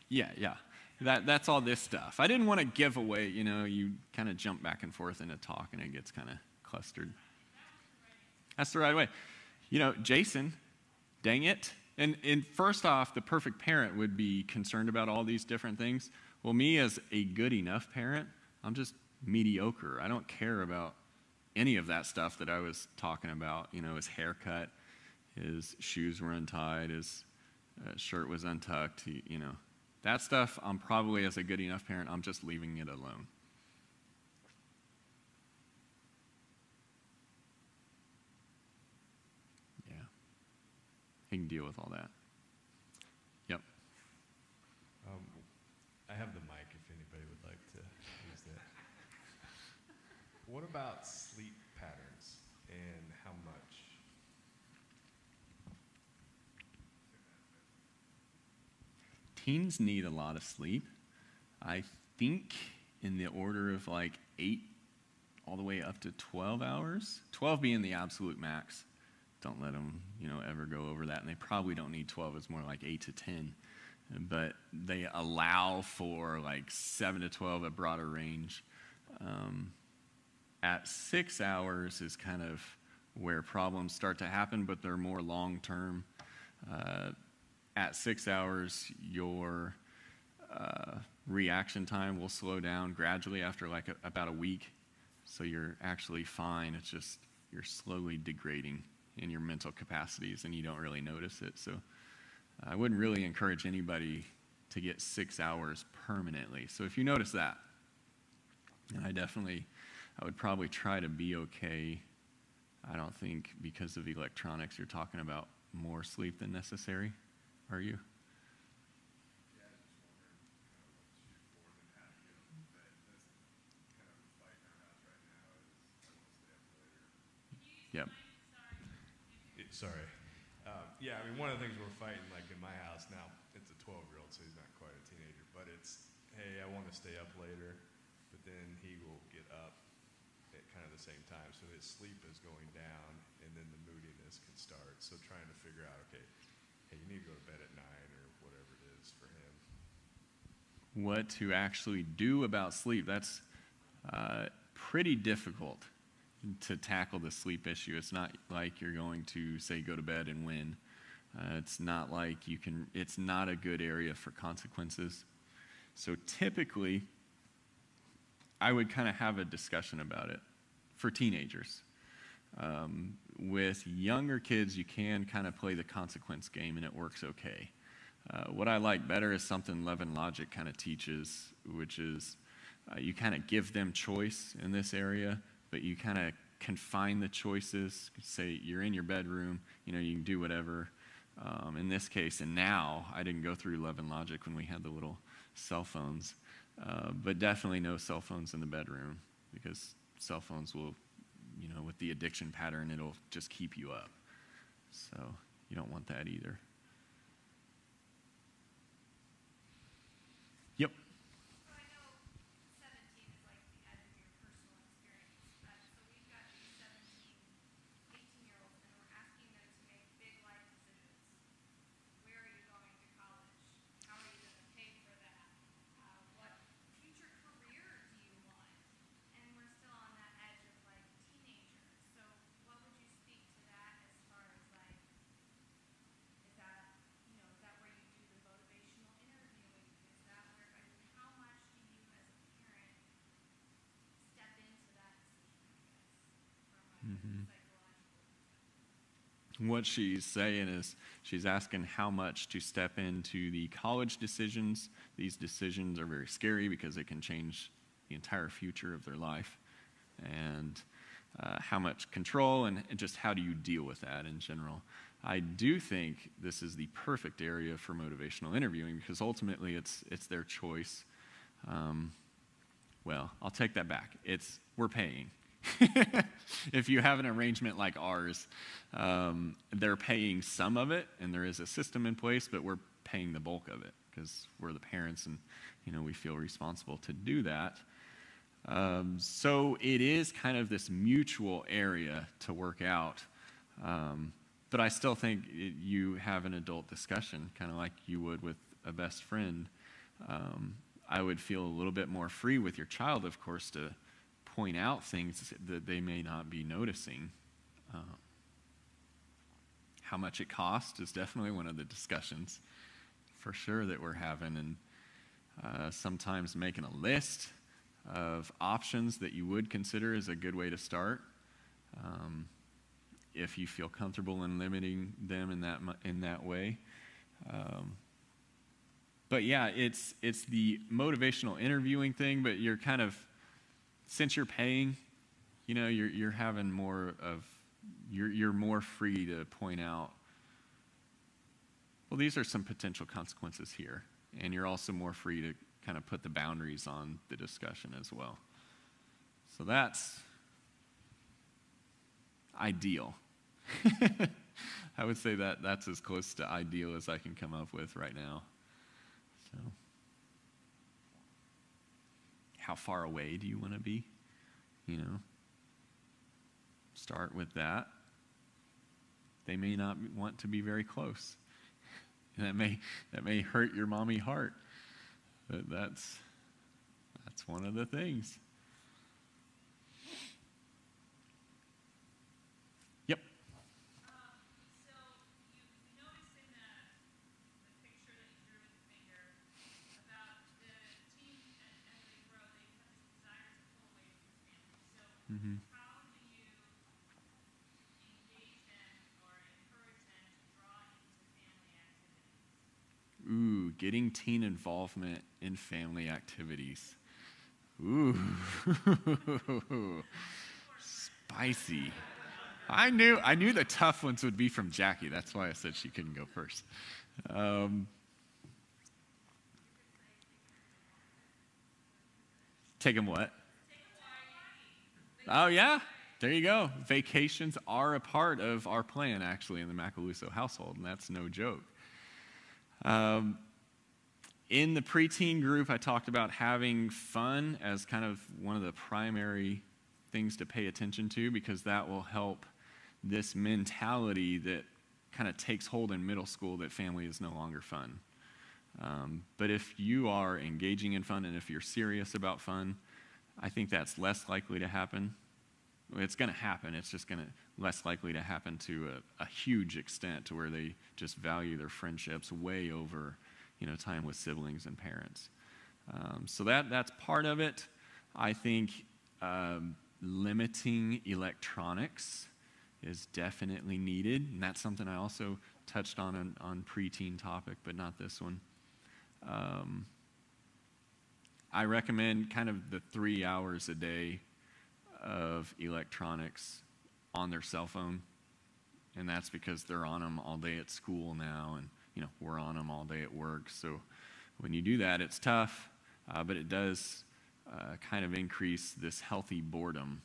Yeah. That's all this stuff. I didn't want to give away, you kind of jump back and forth in a talk and it gets kind of clustered. That's the right way. Jason, dang it. And first off, the perfect parent would be concerned about all these different things. Well, me as a good enough parent, I'm just mediocre. I don't care about any of that stuff that I was talking about, his haircut. His shoes were untied, his shirt was untucked, that stuff, I'm probably, as a good enough parent, I'm just leaving it alone. Yeah. He can deal with all that. Yep. I have the mic if anybody would like to use that. What about sleep patterns and how much? Teens need a lot of sleep. I think in the order of like 8 all the way up to 12 hours. 12 being the absolute max. Don't let them, ever go over that. And they probably don't need 12. It's more like 8 to 10. But they allow for like 7 to 12, a broader range. At 6 hours is kind of where problems start to happen, but they're more long-term. At 6 hours, your reaction time will slow down gradually after like about a week. So you're actually fine. It's just you're slowly degrading in your mental capacities, and you don't really notice it. So I wouldn't really encourage anybody to get 6 hours permanently. So if you notice that, and I would probably try to be okay. I don't think because of electronics you're talking about more sleep than necessary, are you? Yep. Sorry. Yeah, I mean, one of the things we're fighting, like in my house now, it's a 12-year-old, so he's not quite a teenager, but it's, hey, I want to stay up later, but then he will get up at kind of the same time, so his sleep is going down, and then the moodiness can start. So trying to figure out, okay, hey, you need to go to bed at 9 or whatever it is for him. What to actually do about sleep, that's pretty difficult to tackle the sleep issue. It's not like you're going to say go to bed and win. It's not like it's not a good area for consequences. So typically, I would kind of have a discussion about it for teenagers. With younger kids, you can kind of play the consequence game and it works okay. What I like better is something Love and Logic kind of teaches, which is you kind of give them choice in this area, but you kind of confine the choices. Say you're in your bedroom, you can do whatever. In this case, and now, I didn't go through Love and Logic when we had the little cell phones, but definitely no cell phones in the bedroom, because cell phones will, with the addiction pattern, it'll just keep you up. So you don't want that either. Yep. So I know 17 is like the end of your personal experience. So we've got these 17, 18-year-olds, and we're asking them to make big life decisions. Where are you going to college? How are you going to pay for that? What future career do you want? And we're still on that edge of like teenager. So what would you speak to that as far as like, is that where you do the motivational interviewing? Is that where, I mean, how much do you as a parent step into that decision, I guess, from a psychological perspective? What she's saying is she's asking how much to step into the college decisions. These decisions are very scary because they can change the entire future of their life. And how much control and just how do you deal with that in general. I do think this is the perfect area for motivational interviewing because ultimately it's their choice. Well, I'll take that back. We're paying. If you have an arrangement like ours, they're paying some of it, and there is a system in place, but we're paying the bulk of it because we're the parents, and we feel responsible to do that. So it is kind of this mutual area to work out, but I still think you have an adult discussion, kind of like you would with a best friend. I would feel a little bit more free with your child, of course, to point out things that they may not be noticing. How much it costs is definitely one of the discussions for sure that we're having, and sometimes making a list of options that you would consider is a good way to start. If you feel comfortable in limiting them in that way. But yeah, it's the motivational interviewing thing, but you're kind of, since you're paying, you're having more of, you're more free to point out, well, these are some potential consequences here. And you're also more free to kind of put the boundaries on the discussion as well. So that's ideal. I would say that's as close to ideal as I can come up with right now. So, how far away do you want to be? start with that. They may not want to be very close. That may hurt your mommy heart. But that's one of the things. Yep. So you noticed in the picture that you drew with the finger about the teen as they grow, they have this desire to pull away from the family. So Mm-hmm. how do you engage them or encourage them to draw into family activities? Ooh, getting teen involvement in family activities. Ooh, spicy. I knew the tough ones would be from Jackie. That's why I said she couldn't go first. Take them what? Oh, yeah. There you go. Vacations are a part of our plan, actually, in the Macaluso household, and that's no joke. In the preteen group, I talked about having fun as kind of one of the primary things to pay attention to, because that will help this mentality that kind of takes hold in middle school that family is no longer fun. But if you are engaging in fun and if you're serious about fun, I think that's less likely to happen. It's going to happen. It's just going to less likely to happen to a huge extent, to where they just value their friendships way over, time with siblings and parents. So that's part of it. I think limiting electronics is definitely needed, and that's something I also touched on preteen topic, but not this one. I recommend kind of the 3 hours a day of electronics on their cell phone, and that's because they're on them all day at school now, and we're on them all day at work. So when you do that, it's tough, but it does kind of increase this healthy boredom,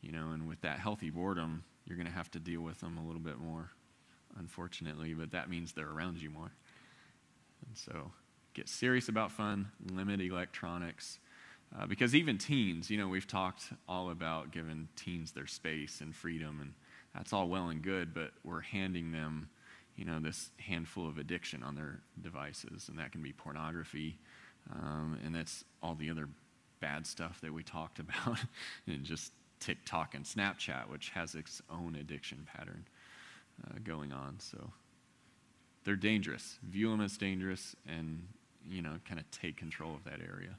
and with that healthy boredom, you're going to have to deal with them a little bit more, unfortunately, but that means they're around you more. And so get serious about fun, limit electronics, because even teens, we've talked all about giving teens their space and freedom, and that's all well and good, but we're handing them, this handful of addiction on their devices, and that can be pornography, and that's all the other bad stuff that we talked about, and just TikTok and Snapchat, which has its own addiction pattern going on. So they're dangerous. View them as dangerous, and kind of take control of that area.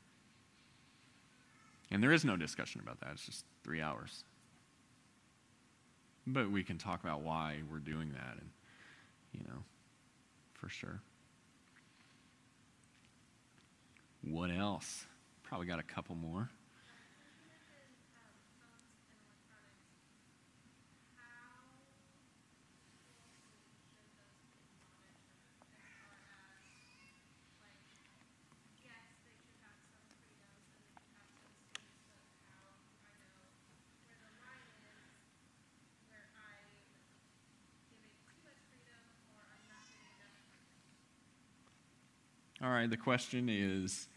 And there is no discussion about that. It's just 3 hours. But we can talk about why we're doing that, and for sure. What else? Probably got a couple more. All right, the question is,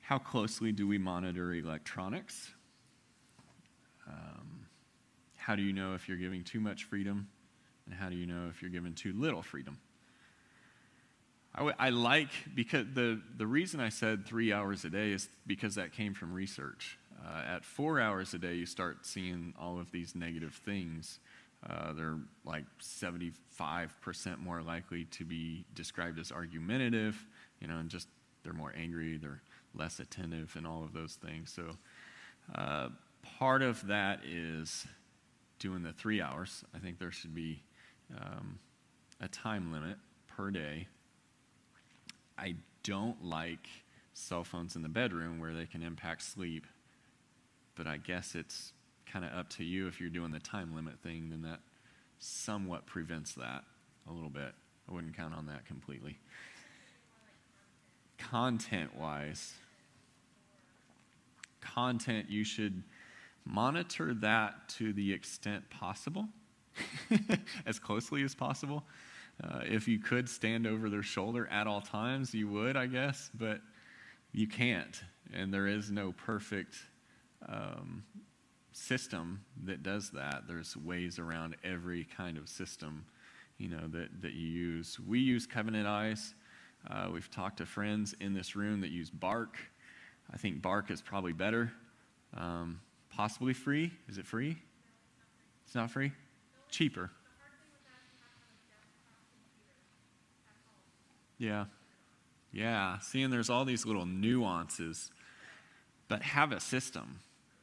how closely do we monitor electronics? How do you know if you're giving too much freedom? And how do you know if you're giving too little freedom? I like, because the reason I said 3 hours a day is because that came from research. At 4 hours a day, you start seeing all of these negative things. They're like 75% more likely to be described as argumentative, and just they're more angry, they're less attentive, and all of those things. So part of that is doing the 3 hours. I think there should be a time limit per day. I don't like cell phones in the bedroom where they can impact sleep, but I guess it's kind of up to you. If you're doing the time limit thing, then that somewhat prevents that a little bit. I wouldn't count on that completely. Content-wise, you should monitor that to the extent possible, as closely as possible. If you could stand over their shoulder at all times, you would, I guess, but you can't, and there is no perfect system that does that. There's ways around every kind of system, that you use. We use Covenant Eyes. We've talked to friends in this room that use Bark. I think Bark is probably better. Possibly free. Is it free? It's not free? Cheaper. Yeah. Yeah. Seeing there's all these little nuances, but have a system.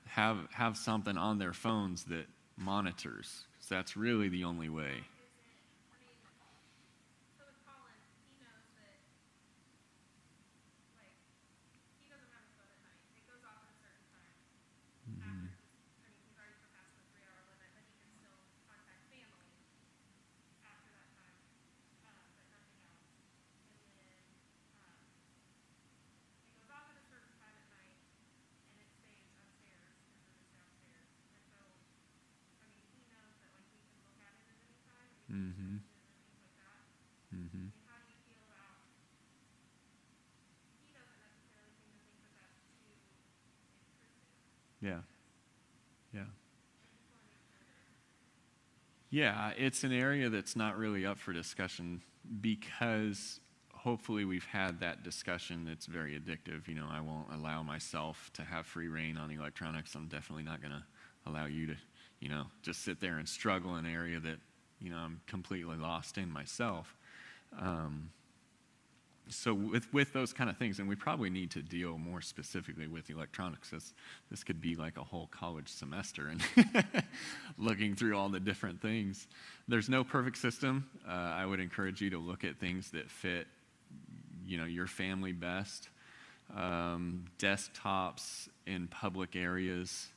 Have something on their phones that monitors, because that's really the only way. Mm-hmm. Mm-hmm. Yeah. Yeah. Yeah, it's an area that's not really up for discussion because hopefully we've had that discussion that's very addictive. I won't allow myself to have free reign on electronics. I'm definitely not going to allow you to, just sit there and struggle in an area that, I'm completely lost in myself. So with those kind of things, and we probably need to deal more specifically with electronics. This could be like a whole college semester and looking through all the different things. There's no perfect system. I would encourage you to look at things that fit, your family best. Desktops in public areas,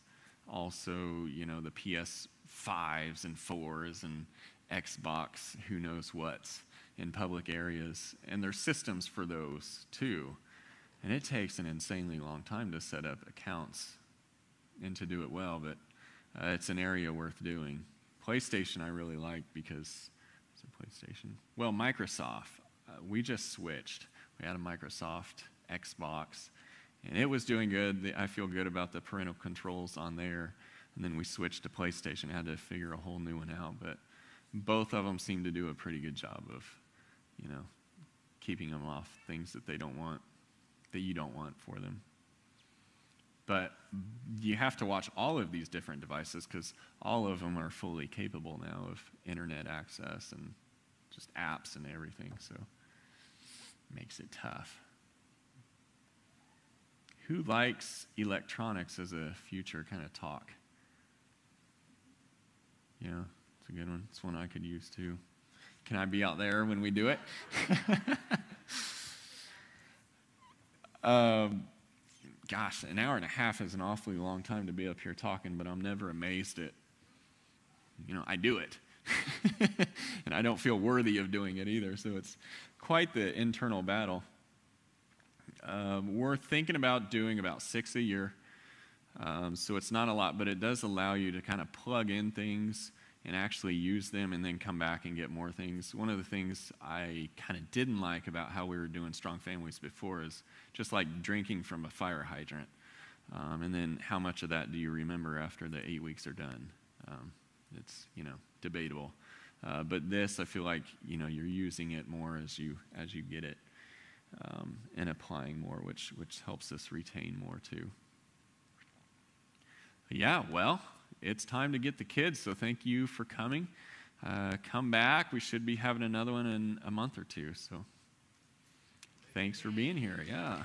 also, the PS5s and 4s and Xbox, who knows what's in public areas, and there's systems for those too, and it takes an insanely long time to set up accounts and to do it well, but it's an area worth doing. PlayStation I really like because it's a PlayStation. Well, Microsoft, we just switched. We had a Microsoft Xbox, and it was doing good. I feel good about the parental controls on there, and then we switched to PlayStation. I had to figure a whole new one out, but both of them seem to do a pretty good job of keeping them off things that they don't want, that you don't want for them. But you have to watch all of these different devices because all of them are fully capable now of internet access and just apps and everything, so it makes it tough. Who likes electronics as a future kind of talk? Yeah, it's a good one. It's one I could use too. Can I be out there when we do it? Gosh, an hour and a half is an awfully long time to be up here talking, but I'm never amazed at, I do it. And I don't feel worthy of doing it either, so it's quite the internal battle. We're thinking about doing about 6 a year, so it's not a lot, but it does allow you to kind of plug in things and actually use them and then come back and get more things. One of the things I kind of didn't like about how we were doing Strong Families before is just like drinking from a fire hydrant. And then how much of that do you remember after the 8 weeks are done? It's, debatable. But this, I feel like, you're using it more as you get it and applying more, which helps us retain more too. Yeah, well, it's time to get the kids, so thank you for coming. Come back. We should be having another one in a month or two, so thanks for being here. Yeah.